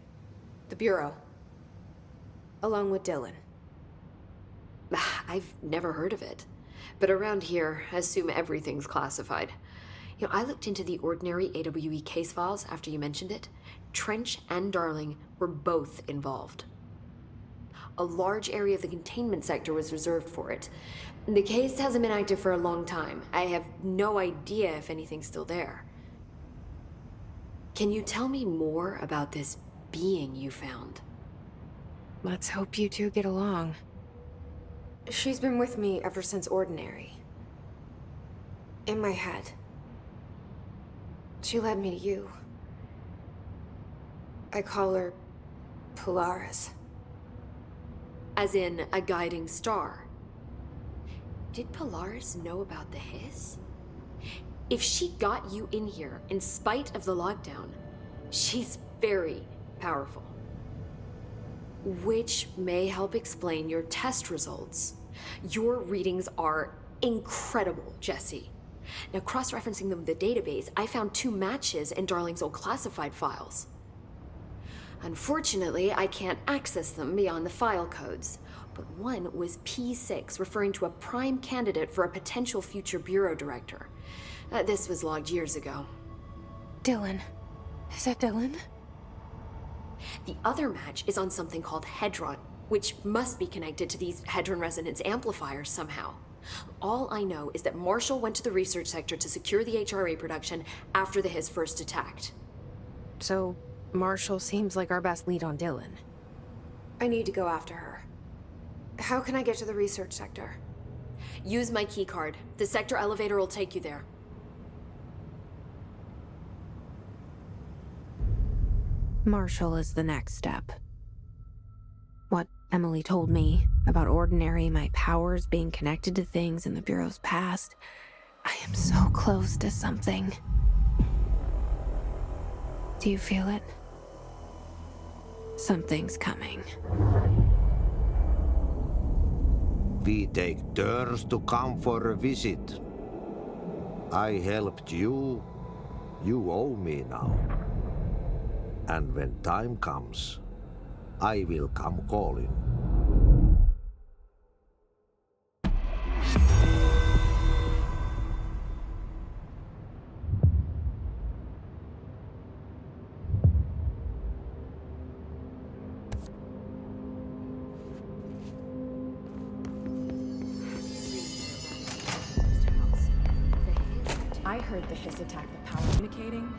The Bureau. Along with Dylan. I've never heard of it. But around here, I assume everything's classified. You know, I looked into the ordinary AWE case files after you mentioned it. Trench and Darling were both involved. A large area of the containment sector was reserved for it. The case hasn't been active for a long time. I have no idea if anything's still there. Can you tell me more about this being you found? Let's hope you two get along. She's been with me ever since Ordinary. In my head. She led me to you. I call her Polaris. As in a guiding star. Did Polaris know about the hiss? If she got you in here in spite of the lockdown, she's very powerful. Which may help explain your test results. Your readings are incredible, Jesse. Now, cross-referencing them with the database, I found 2 matches in Darling's old classified files. Unfortunately, I can't access them beyond the file codes, but one was P6, referring to a prime candidate for a potential future bureau director. This was logged years ago. Dylan. Is that Dylan? The other match is on something called Hedron, which must be connected to these Hedron resonance amplifiers somehow. All I know is that Marshall went to the research sector to secure the HRA production after the hiss first attacked. So, Marshall seems like our best lead on Dylan. I need to go after her. How can I get to the research sector? Use my keycard. The sector elevator will take you there. Marshall is the next step. What Emily told me about Ordinary, my powers being connected to things in the Bureau's past, I am so close to something. Do you feel it? Something's coming. We take turns to come for a visit. I helped you. You owe me now. And when time comes, I will come calling. I heard the hiss attack the power indicating.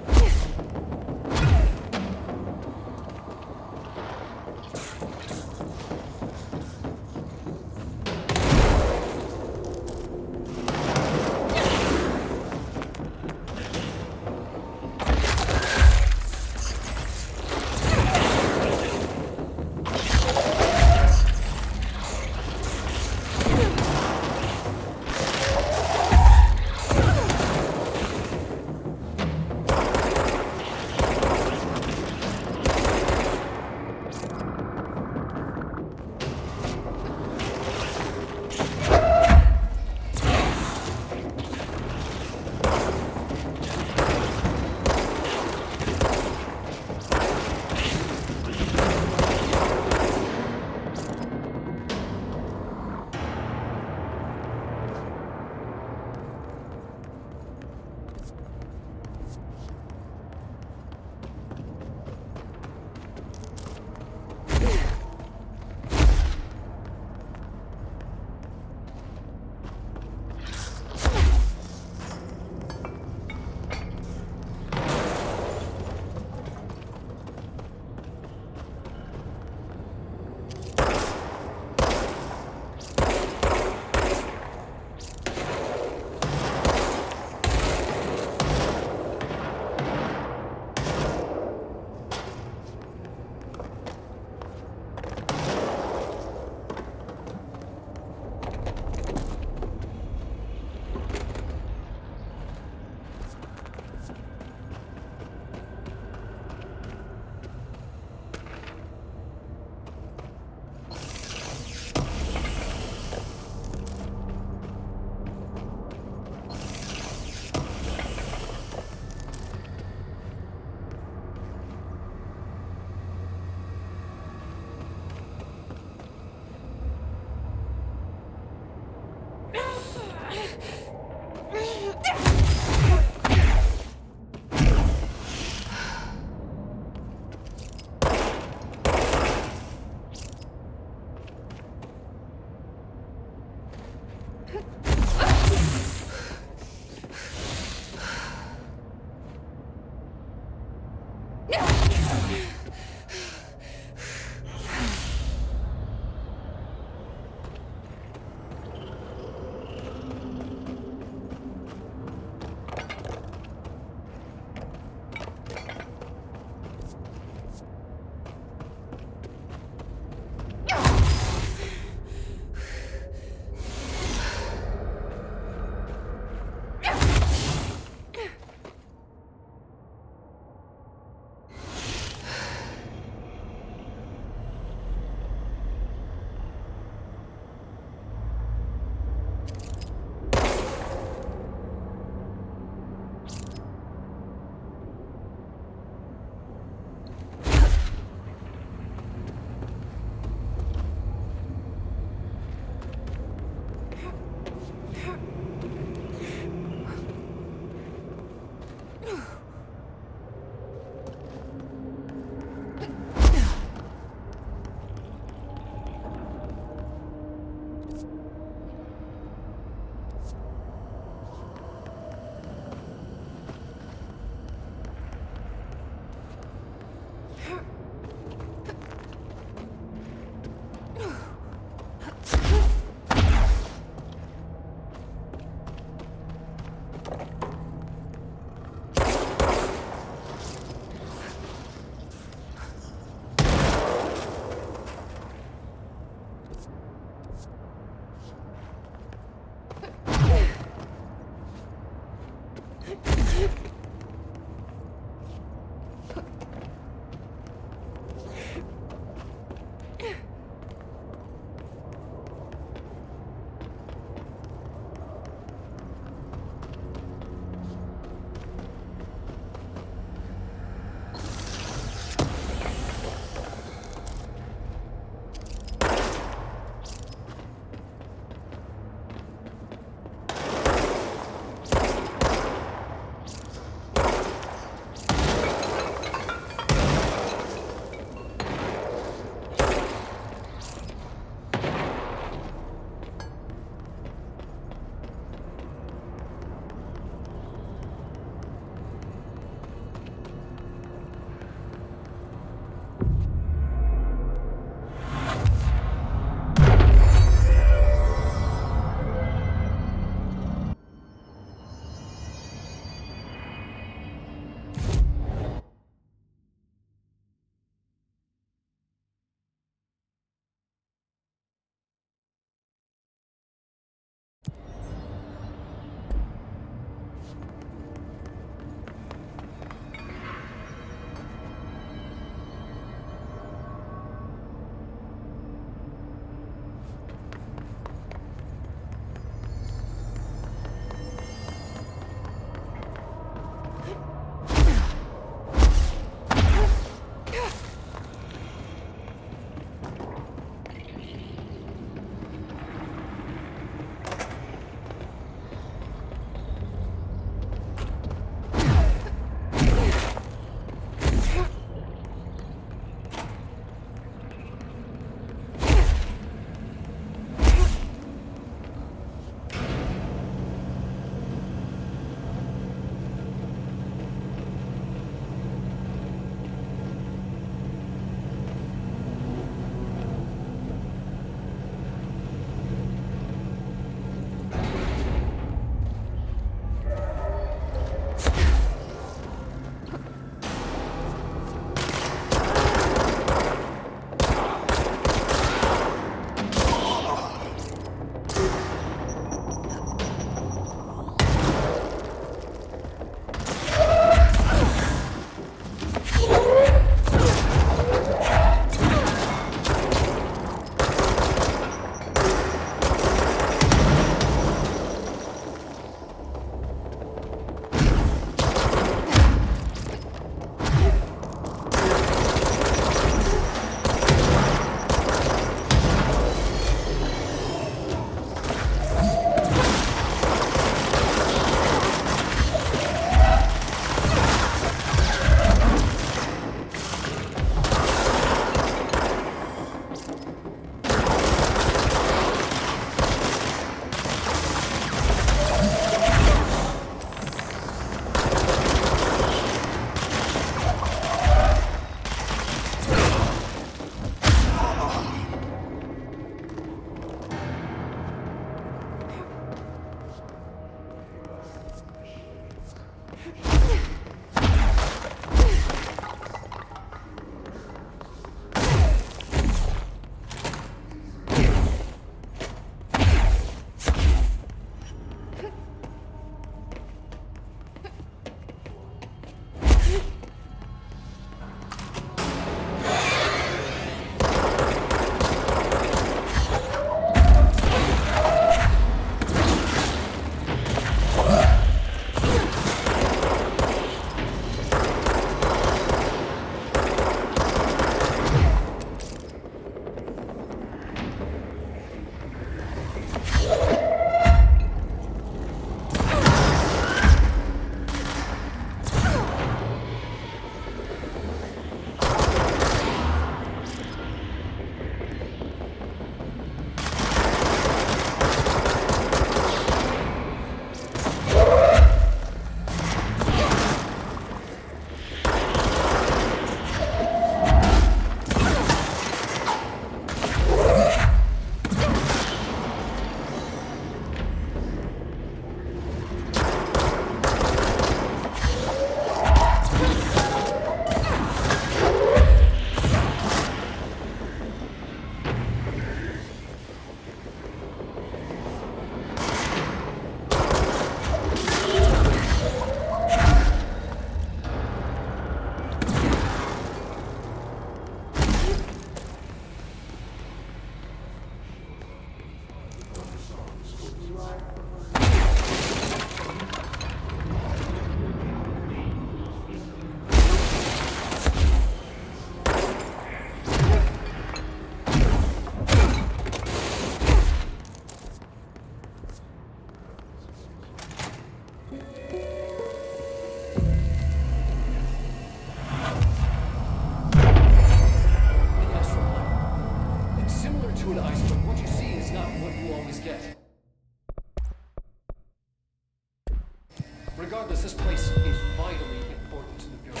Regardless, this place is vitally important to the Bureau.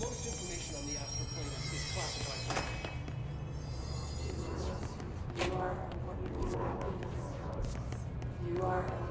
Most information on the astral plane is classified. You are important.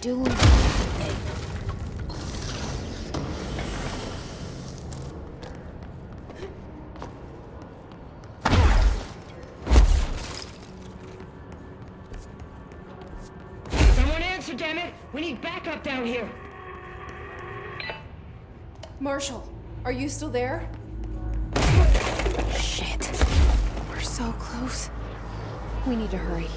doing? Someone answer, damn it! We need backup down here! Marshall, are you still there? Shit. We're so close. We need to hurry.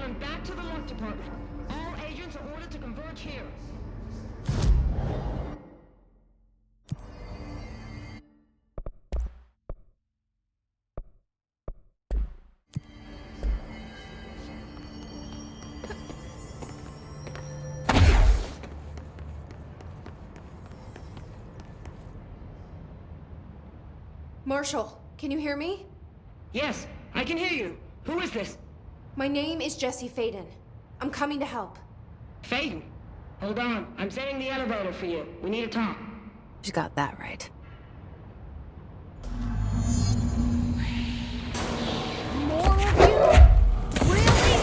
Everyone back to the lock department. All agents are ordered to converge here. Marshall, can you hear me? Yes, I can hear you. Who is this? My name is Jesse Faden. I'm coming to help. Faden. Hold on. I'm setting the elevator for you. We need to talk. She got that right. More of you? Really?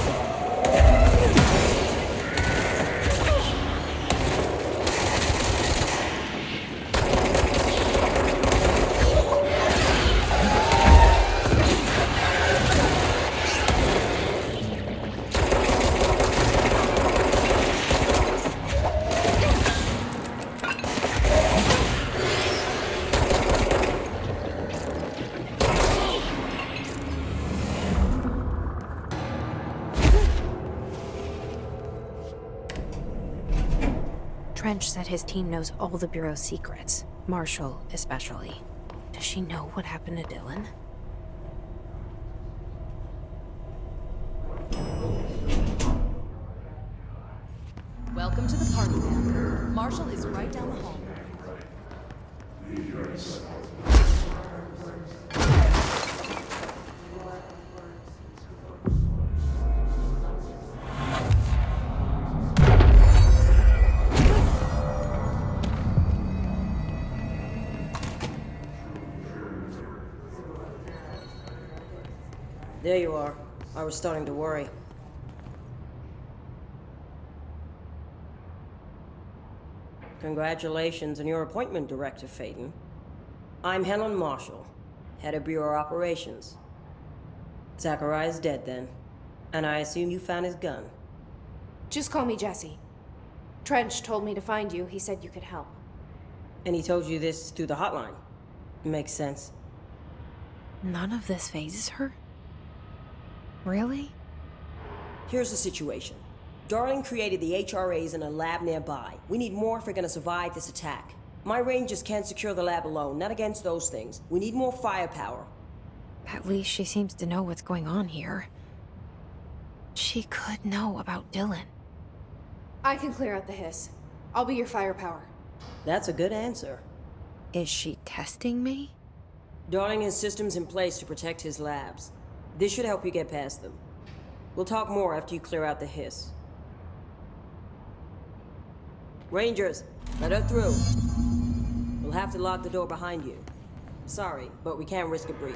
Trench said his team knows all the Bureau's secrets, Marshall especially. Does she know what happened to Dylan? Welcome to the party, man. Marshall is right down the hall. There you are. I was starting to worry. Congratulations on your appointment, Director Faden. I'm Helen Marshall, head of Bureau Operations. Zachariah's dead then, and I assume you found his gun. Just call me Jesse. Trench told me to find you. He said you could help. And he told you this through the hotline. Makes sense. None of this phases her? Really? Here's the situation. Darling created the HRAs in a lab nearby. We need more if we're gonna survive this attack. My rangers can't secure the lab alone, not against those things. We need more firepower. At least she seems to know what's going on here. She could know about Dylan. I can clear out the hiss. I'll be your firepower. That's a good answer. Is she testing me? Darling has systems in place to protect his labs. This should help you get past them. We'll talk more after you clear out the hiss. Rangers, let her through. We'll have to lock the door behind you. Sorry, but we can't risk a breach.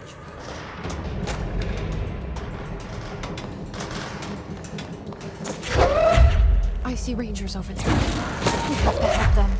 I see Rangers over there. We have to help them.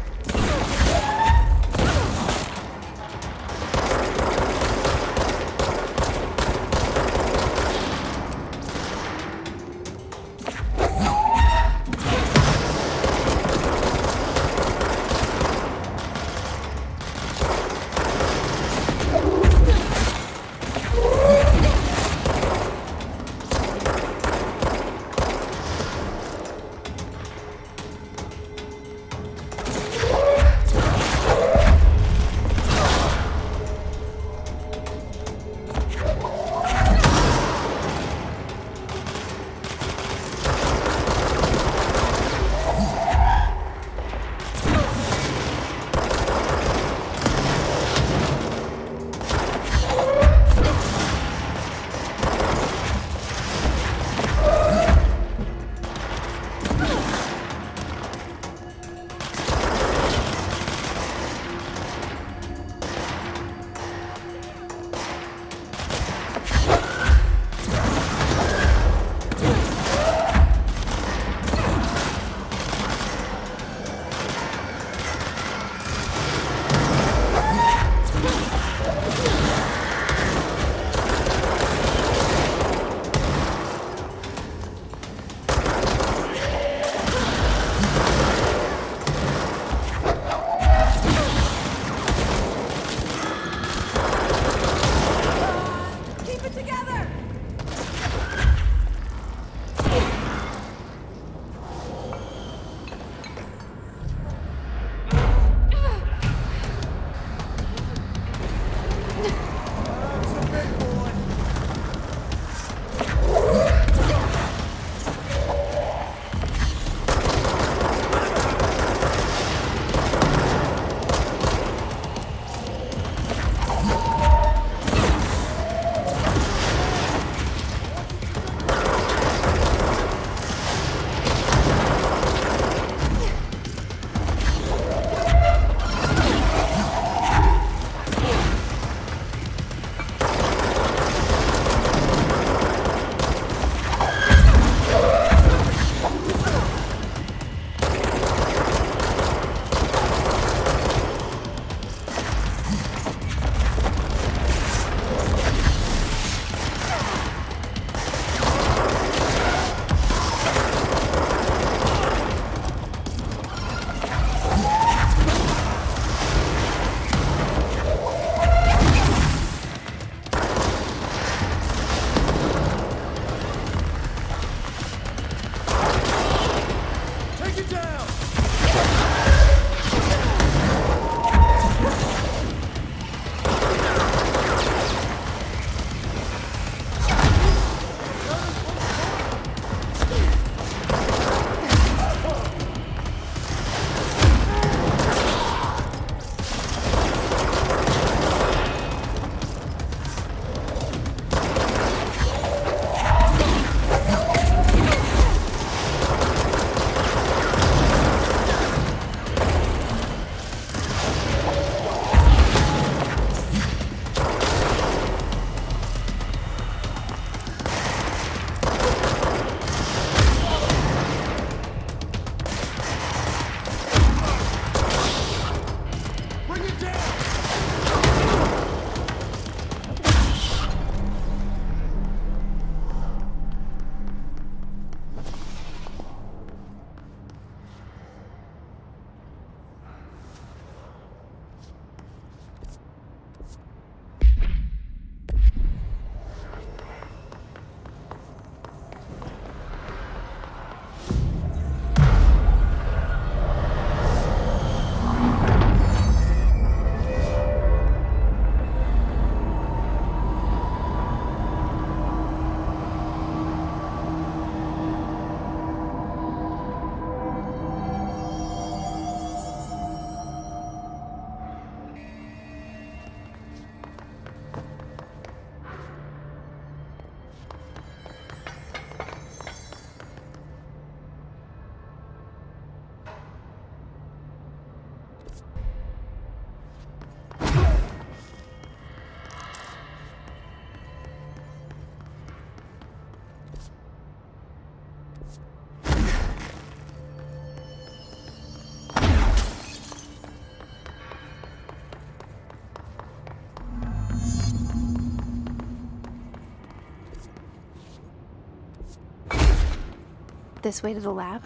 This way to the lab?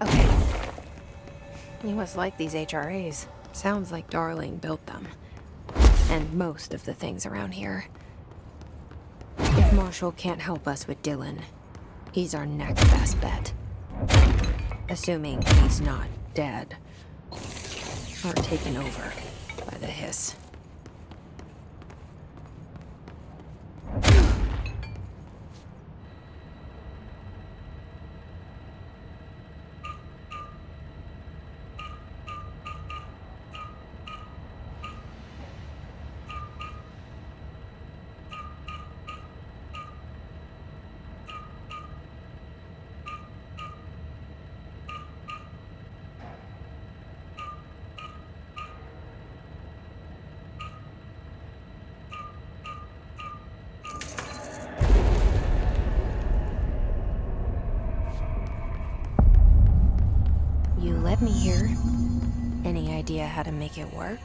Okay. You must like these HRAs. Sounds like Darling built them. And most of the things around here. If Marshall can't help us with Dylan, he's our next best bet. Assuming he's not dead. Or taken over by the hiss. You let me here. Any idea how to make it work?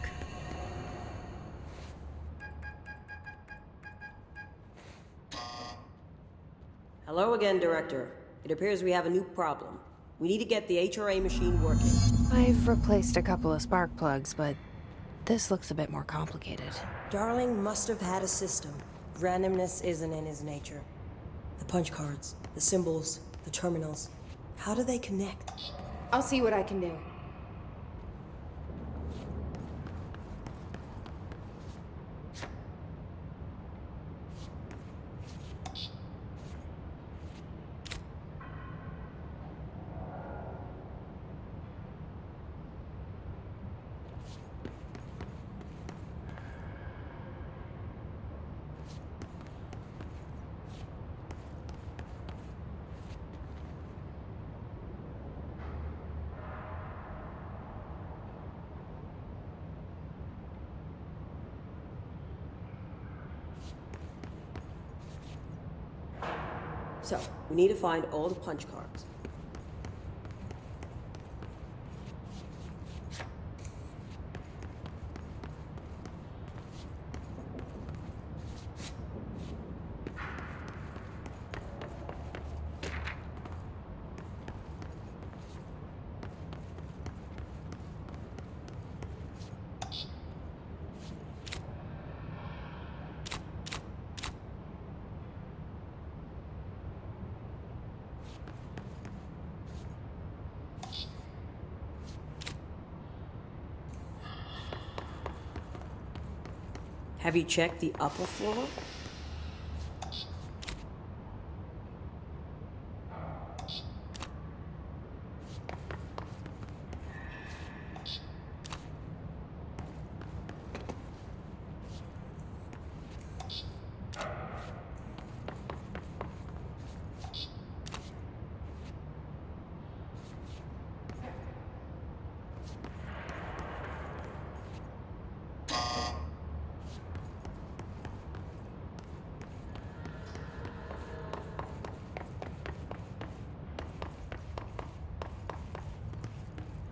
Hello again, Director. It appears we have a new problem. We need to get the HRA machine working. I've replaced a couple of spark plugs, but this looks a bit more complicated. Darling must have had a system. Randomness isn't in his nature. The punch cards, the symbols, the terminals. How do they connect? I'll see what I can do. So, we need to find all the punch cards. Have you checked the upper floor?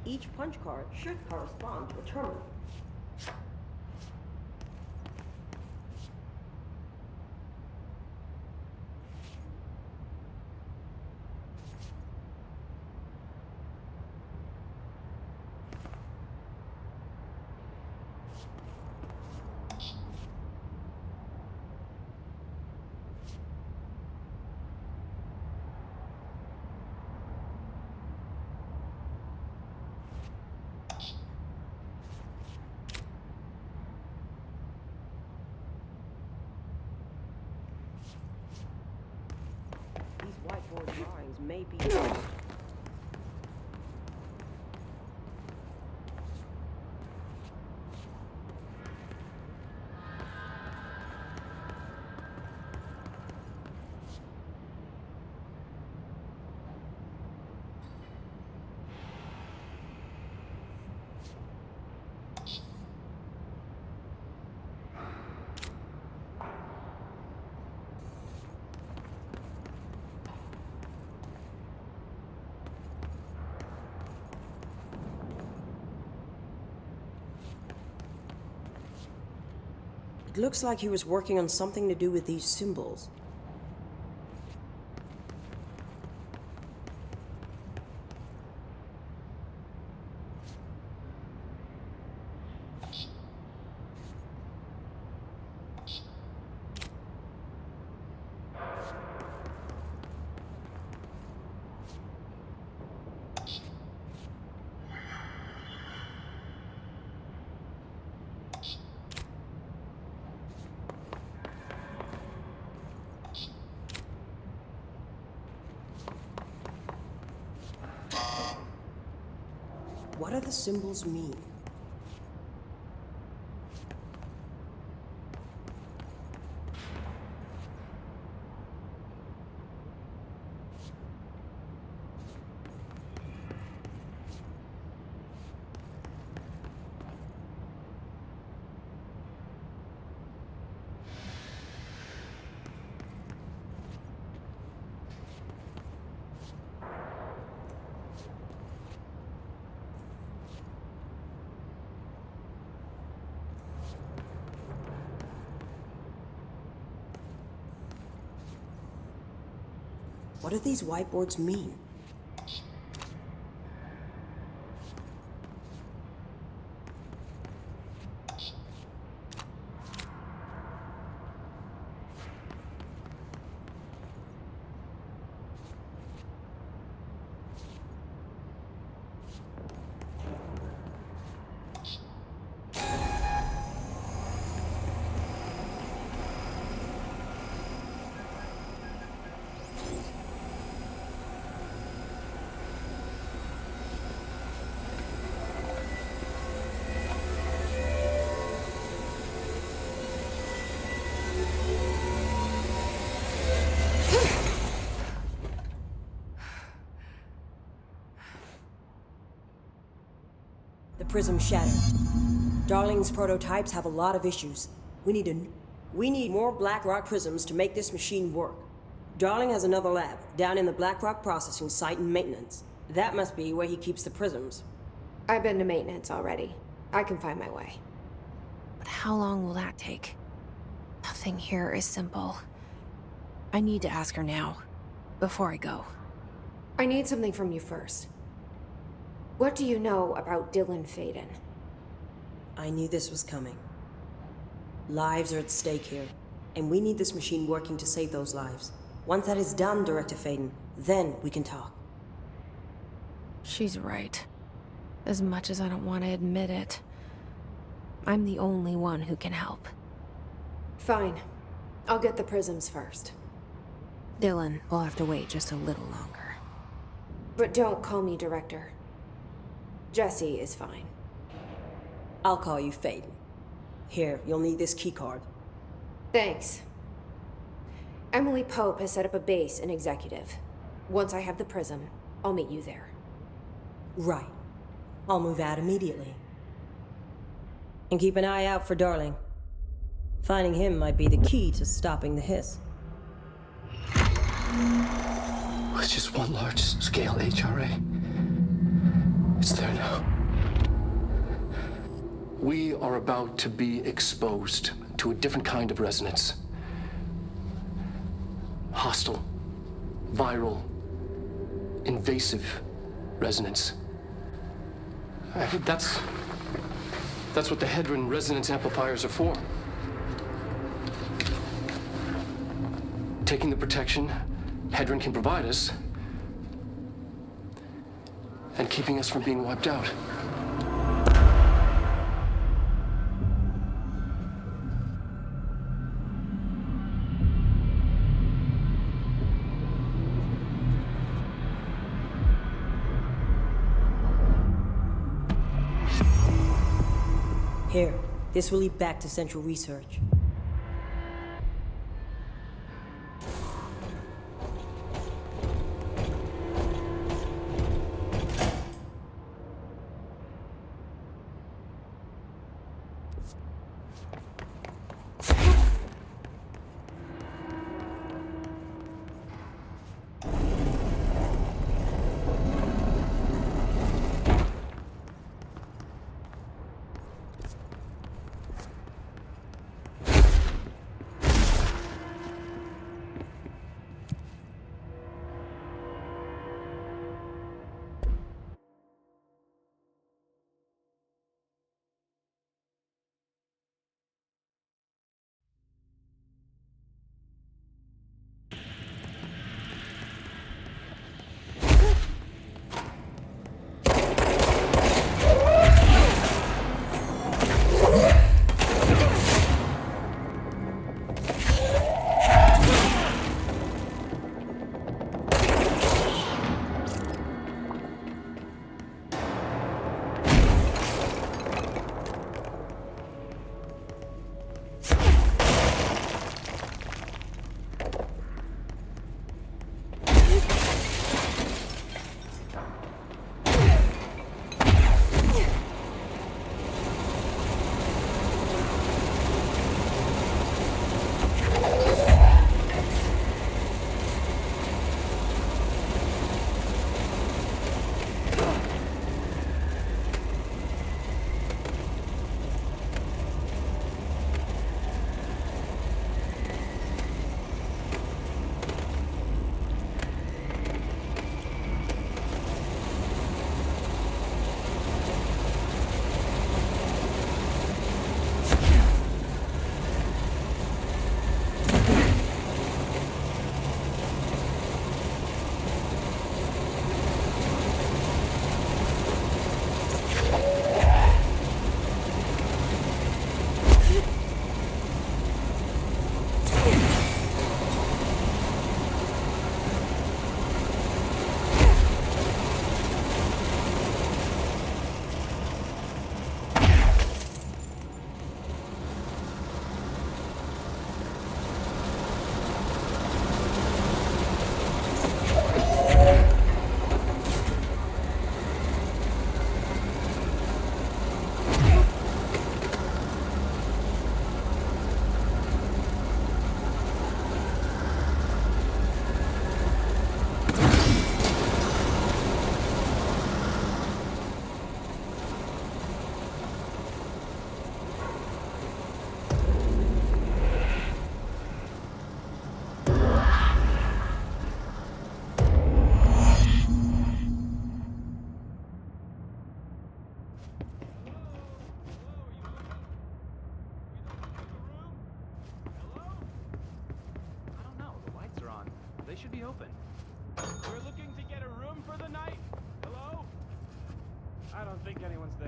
Each punch card should correspond to a terminal. These whiteboard drawings may be... It looks like he was working on something to do with these symbols. What do the symbols mean? What do these whiteboards mean? The prism shattered. Darling's prototypes have a lot of issues. We need more Blackrock prisms to make this machine work. Darling has another lab, down in the Blackrock processing site in maintenance. That must be where he keeps the prisms. I've been to maintenance already. I can find my way. But how long will that take? Nothing here is simple. I need to ask her now, before I go. I need something from you first. What do you know about Dylan Faden? I knew this was coming. Lives are at stake here, and we need this machine working to save those lives. Once that is done, Director Faden, then we can talk. She's right. As much as I don't want to admit it, I'm the only one who can help. Fine. I'll get the prisms first. Dylan will have to wait just a little longer. But don't call me Director. Jesse is fine. I'll call you Faden. Here, you'll need this keycard. Thanks. Emily Pope has set up a base in Executive. Once I have the prism, I'll meet you there. Right. I'll move out immediately. And keep an eye out for Darling. Finding him might be the key to stopping the hiss. It's just one large-scale HRA. It's there now. We are about to be exposed to a different kind of resonance. Hostile, viral, invasive resonance. I think that's what the Hedron resonance amplifiers are for. Taking the protection Hedron can provide us and keeping us from being wiped out. Here, this will lead back to Central Research.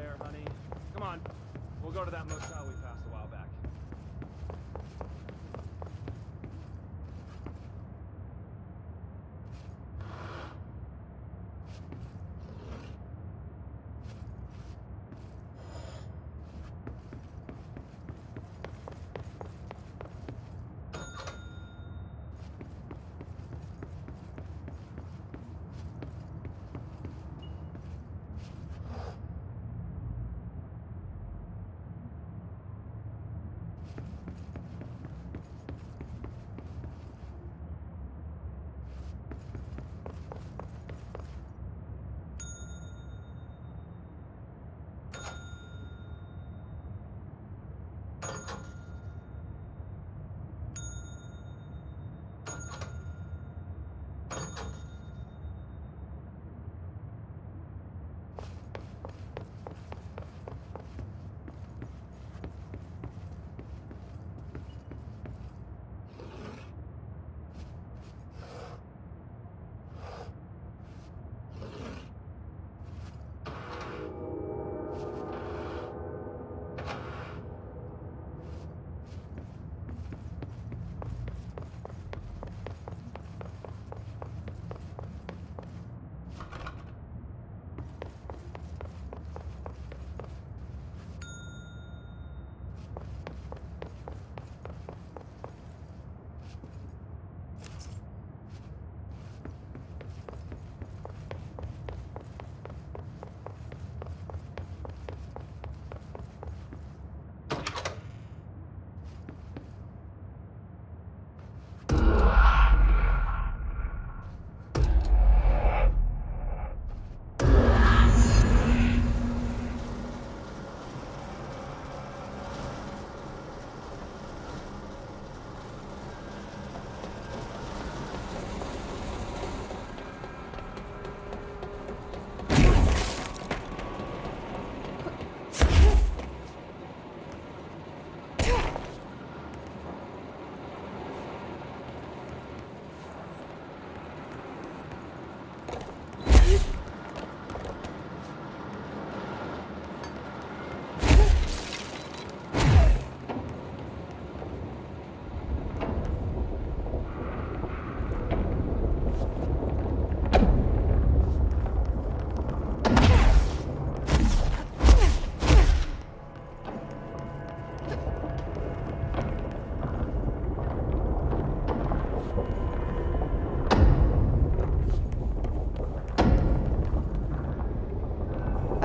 there, honey. Come on. We'll go to that motel we passed a while back.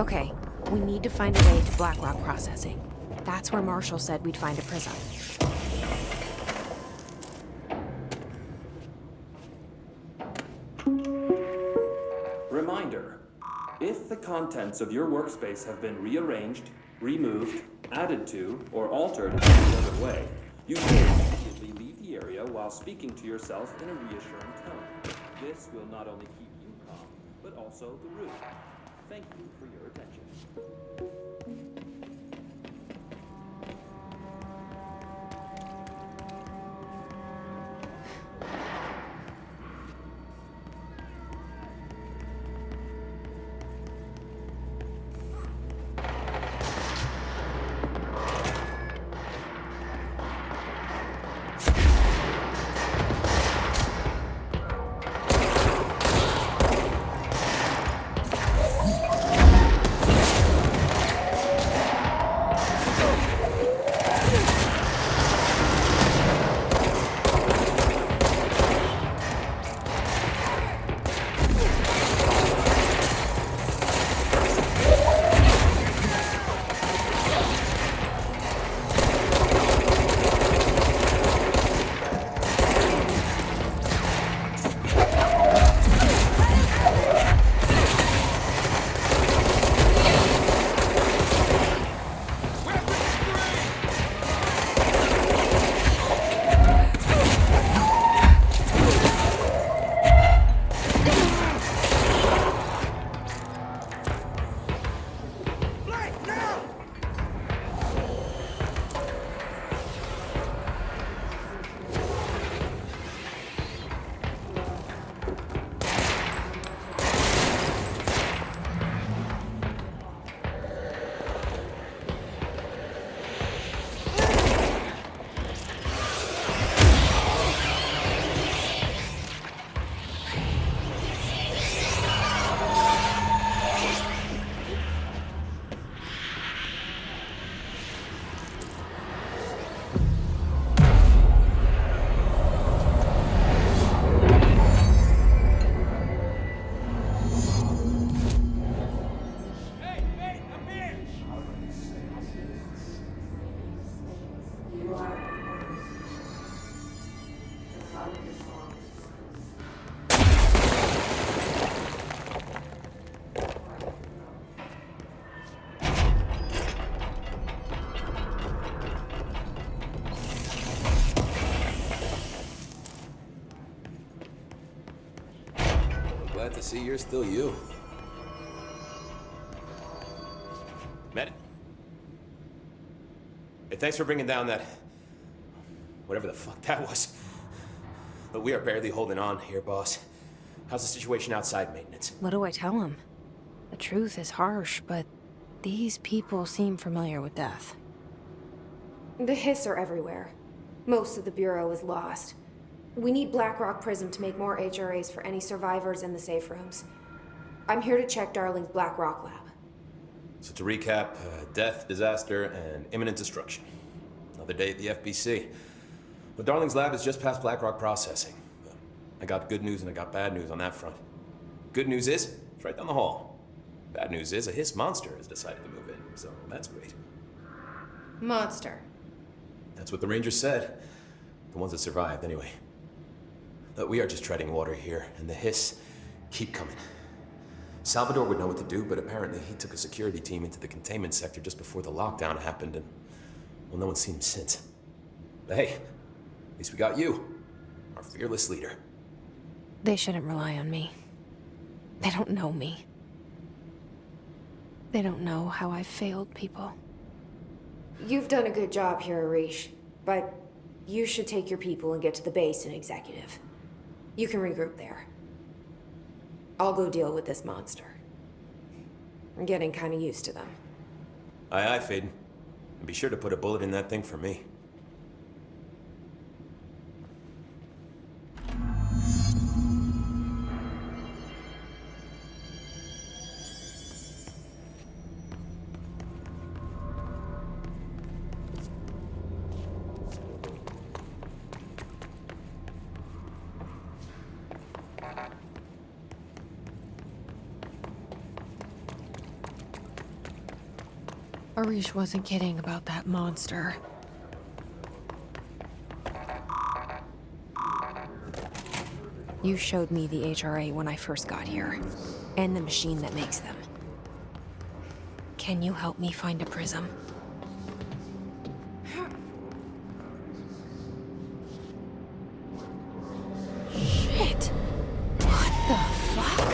Okay, we need to find a way to Blackrock Processing. That's where Marshall said we'd find a prism. Reminder. If the contents of your workspace have been rearranged, removed, added to, or altered in any other way, you should immediately leave the area while speaking to yourself in a reassuring tone. This will not only keep you calm, but also the room. Thank you for your attention. see you're still you. Med? Hey, thanks for bringing down that... whatever the fuck that was. But we are barely holding on here, boss. How's the situation outside maintenance? What do I tell him? The truth is harsh, but these people seem familiar with death. The hiss are everywhere. Most of the Bureau is lost. We need Blackrock Prism to make more HRAs for any survivors in the safe rooms. I'm here to check Darling's Blackrock lab. So to recap, death, disaster, and imminent destruction. Another day at the FBC. But Darling's lab is just past Blackrock processing. I got good news and I got bad news on that front. Good news is, it's right down the hall. Bad news is, a hiss monster has decided to move in, so that's great. Monster. That's what the Rangers said. The ones that survived, anyway. But we are just treading water here, and the hiss keep coming. Salvador would know what to do, but apparently he took a security team into the containment sector just before the lockdown happened, and, well, no one's seen him since. But hey, at least we got you, our fearless leader. They shouldn't rely on me. They don't know me. They don't know how I've failed people. You've done a good job here, Arish, but you should take your people and get to the base in Executive. You can regroup there. I'll go deal with this monster. I'm getting kind of used to them. Aye, aye, Faden. And be sure to put a bullet in that thing for me. Arish wasn't kidding about that monster. You showed me the HRA when I first got here, and the machine that makes them. Can you help me find a prism? Shit! What the fuck?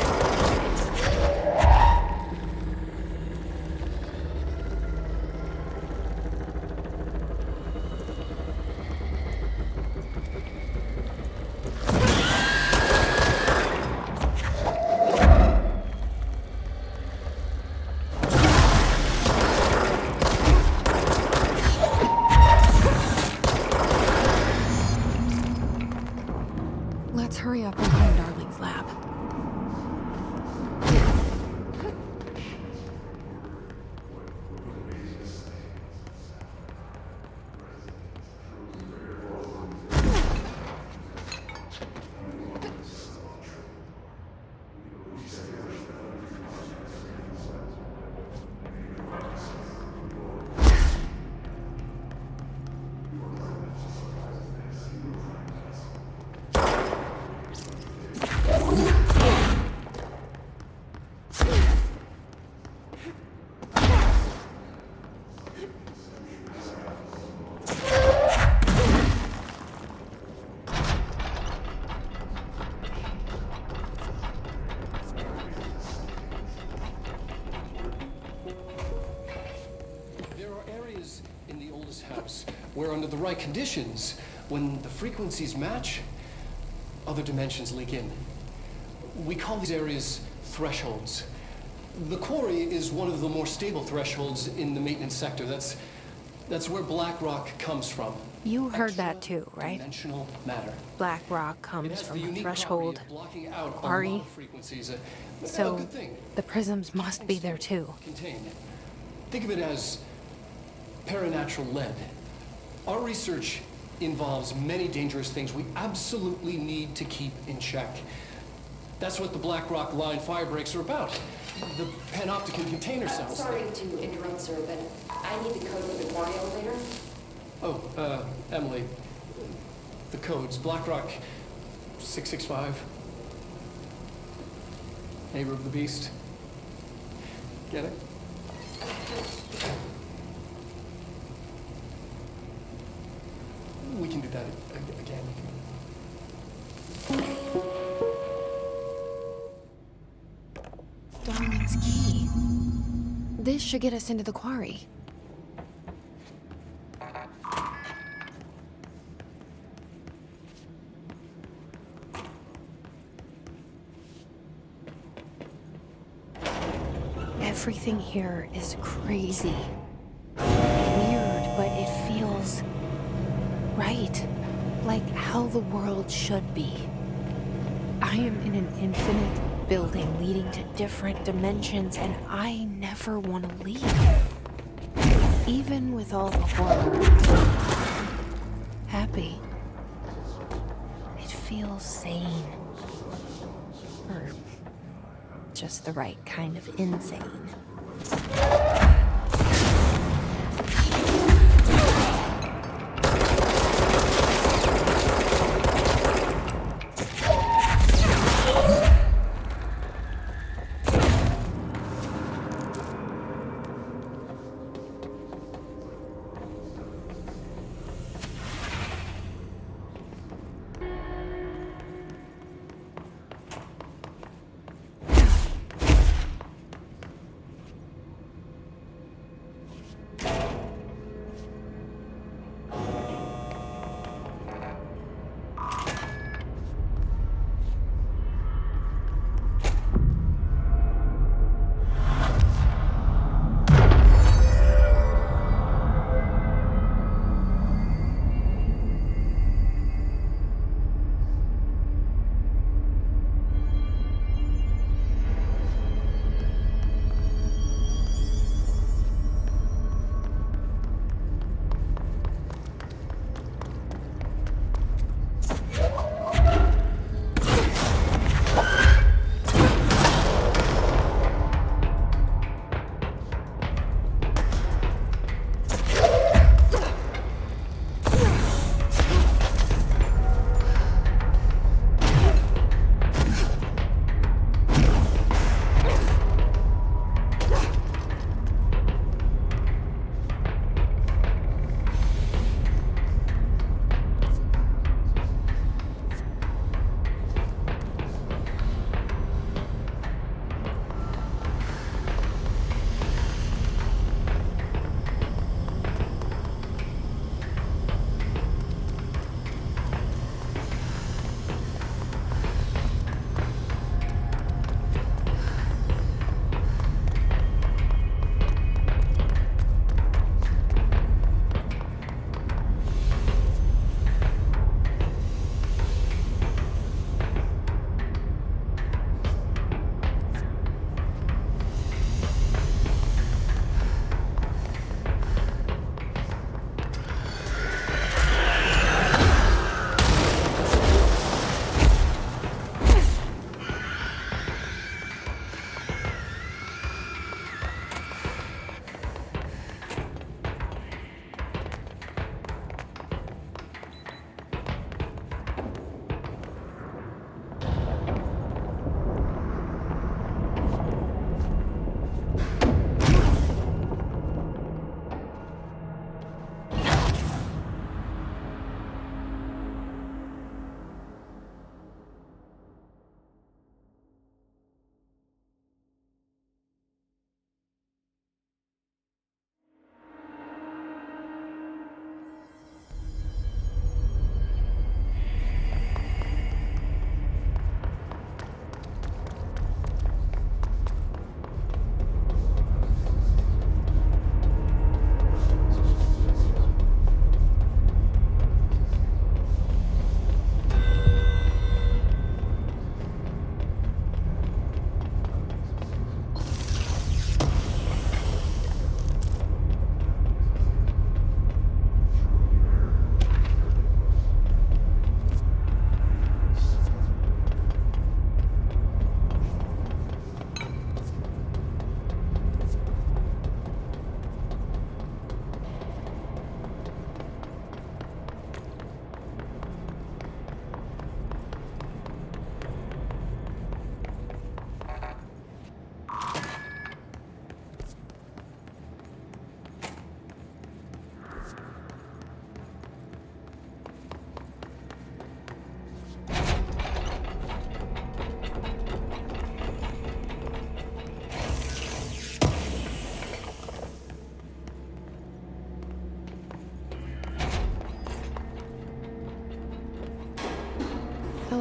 Let's hurry up and find Darling's lab. Where under the right conditions, when the frequencies match, other dimensions leak in. We call these areas thresholds. The quarry is one of the more stable thresholds in the maintenance sector. That's where Blackrock comes from. You heard that too, right? Dimensional matter. Blackrock comes from a threshold, blocking out quarry. a lot of frequencies. So good thing. the prisms must be there too. Contained. Think of it as paranatural lead. Our research involves many dangerous things we absolutely need to keep in check. That's what the Blackrock line fire breaks are about. The panopticon container cells. Sorry to interrupt, sir, but I need the code for the quarry elevator. Oh, Emily. The codes. Blackrock 665. Neighbor of the Beast. Get it? We can do that again. Darling's key. This should get us into the quarry. Everything here is crazy. Weird, but it feels right. Like how the world should be. I am in an infinite building leading to different dimensions, and I never want to leave. Even with all the horror. Happy. It feels sane. Or just the right kind of insane.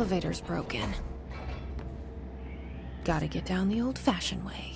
elevator's broken. Gotta get down the old-fashioned way.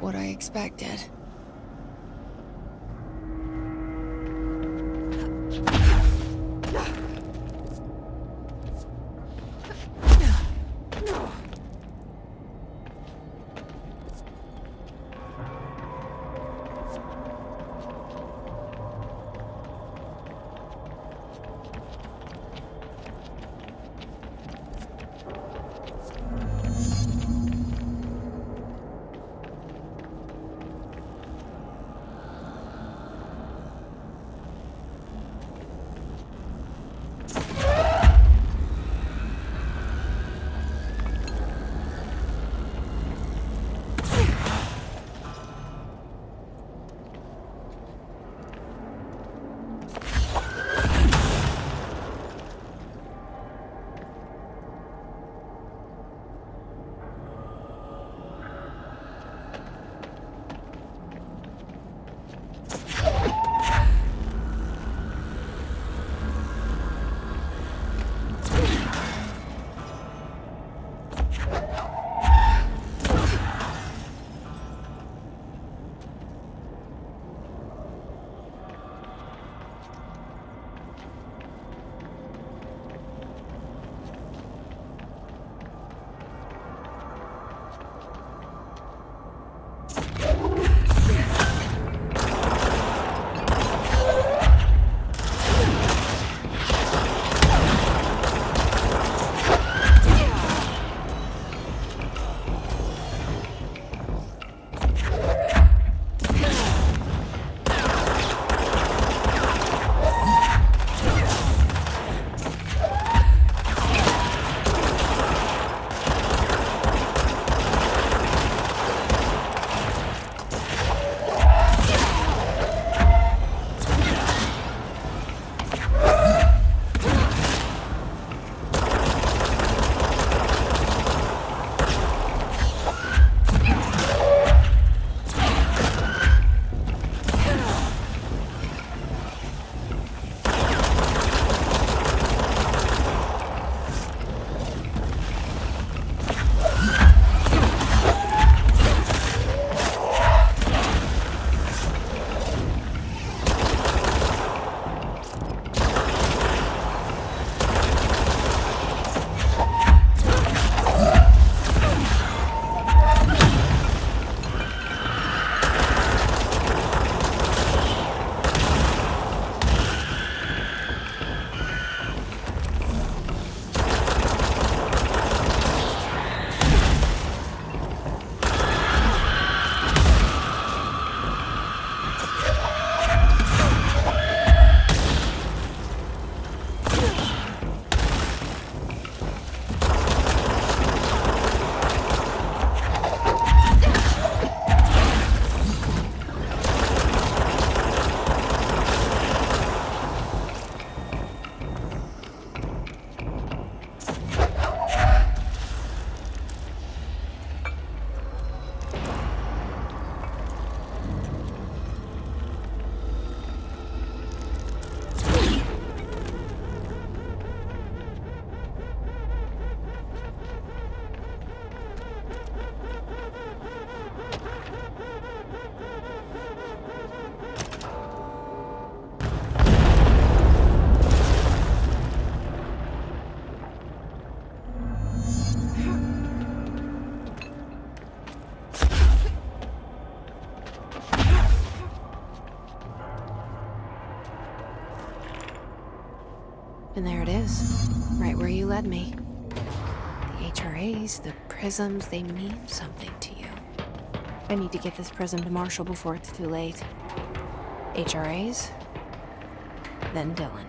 What I expected. And there it is, right where you led me. The HRAs, the prisms, they mean something to you. I need to get this prism to Marshall before it's too late. HRAs, then Dylan.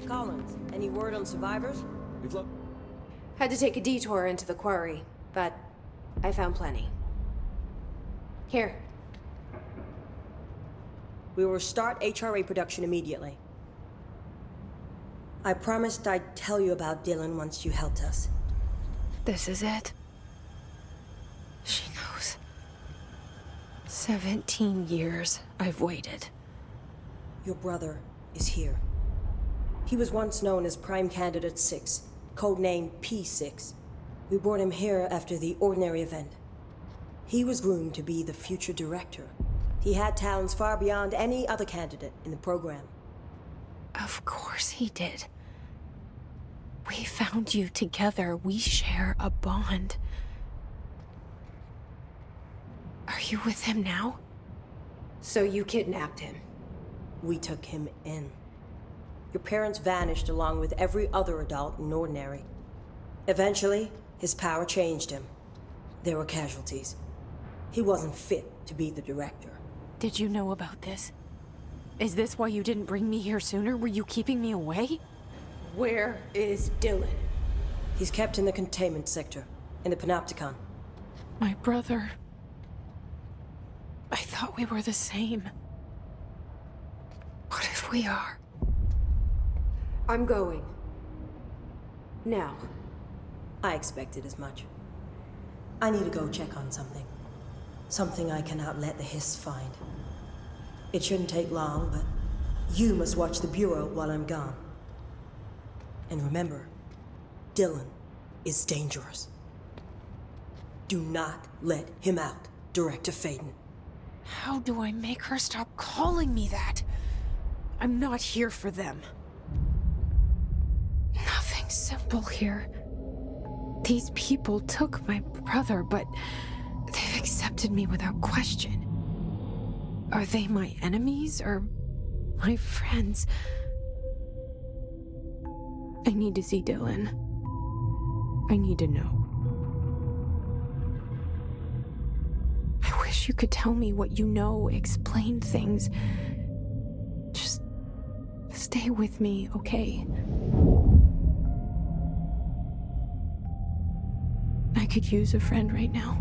Collins, any word on survivors? Had to take a detour into the quarry, but I found plenty. Here. We will start HRA production immediately. I promised I'd tell you about Dylan once you helped us. This is it. She knows. 17 years I've waited. Your brother is here. He was once known as Prime Candidate 6, codenamed P6. We brought him here after the Ordinary event. He was groomed to be the future director. He had talents far beyond any other candidate in the program. Of course he did. We found you together. We share a bond. Are you with him now? So you kidnapped him? We took him in. Your parents vanished along with every other adult in Ordinary. Eventually, his power changed him. There were casualties. He wasn't fit to be the director. Did you know about this? Is this why you didn't bring me here sooner? Were you keeping me away? Where is Dylan? He's kept in the containment sector, in the Panopticon. My brother. I thought we were the same. What if we are? I'm going. Now. I expected as much. I need to go check on something. Something I cannot let the Hiss find. It shouldn't take long, but you must watch the Bureau while I'm gone. And remember, Dylan is dangerous. Do not let him out, Director Faden. How do I make her stop calling me that? I'm not here for them. Nothing's simple here. These people took my brother, but they've accepted me without question. Are they my enemies or my friends? I need to see Dylan. I need to know. I wish you could tell me what you know, explain things. Just stay with me, okay? I could use a friend right now.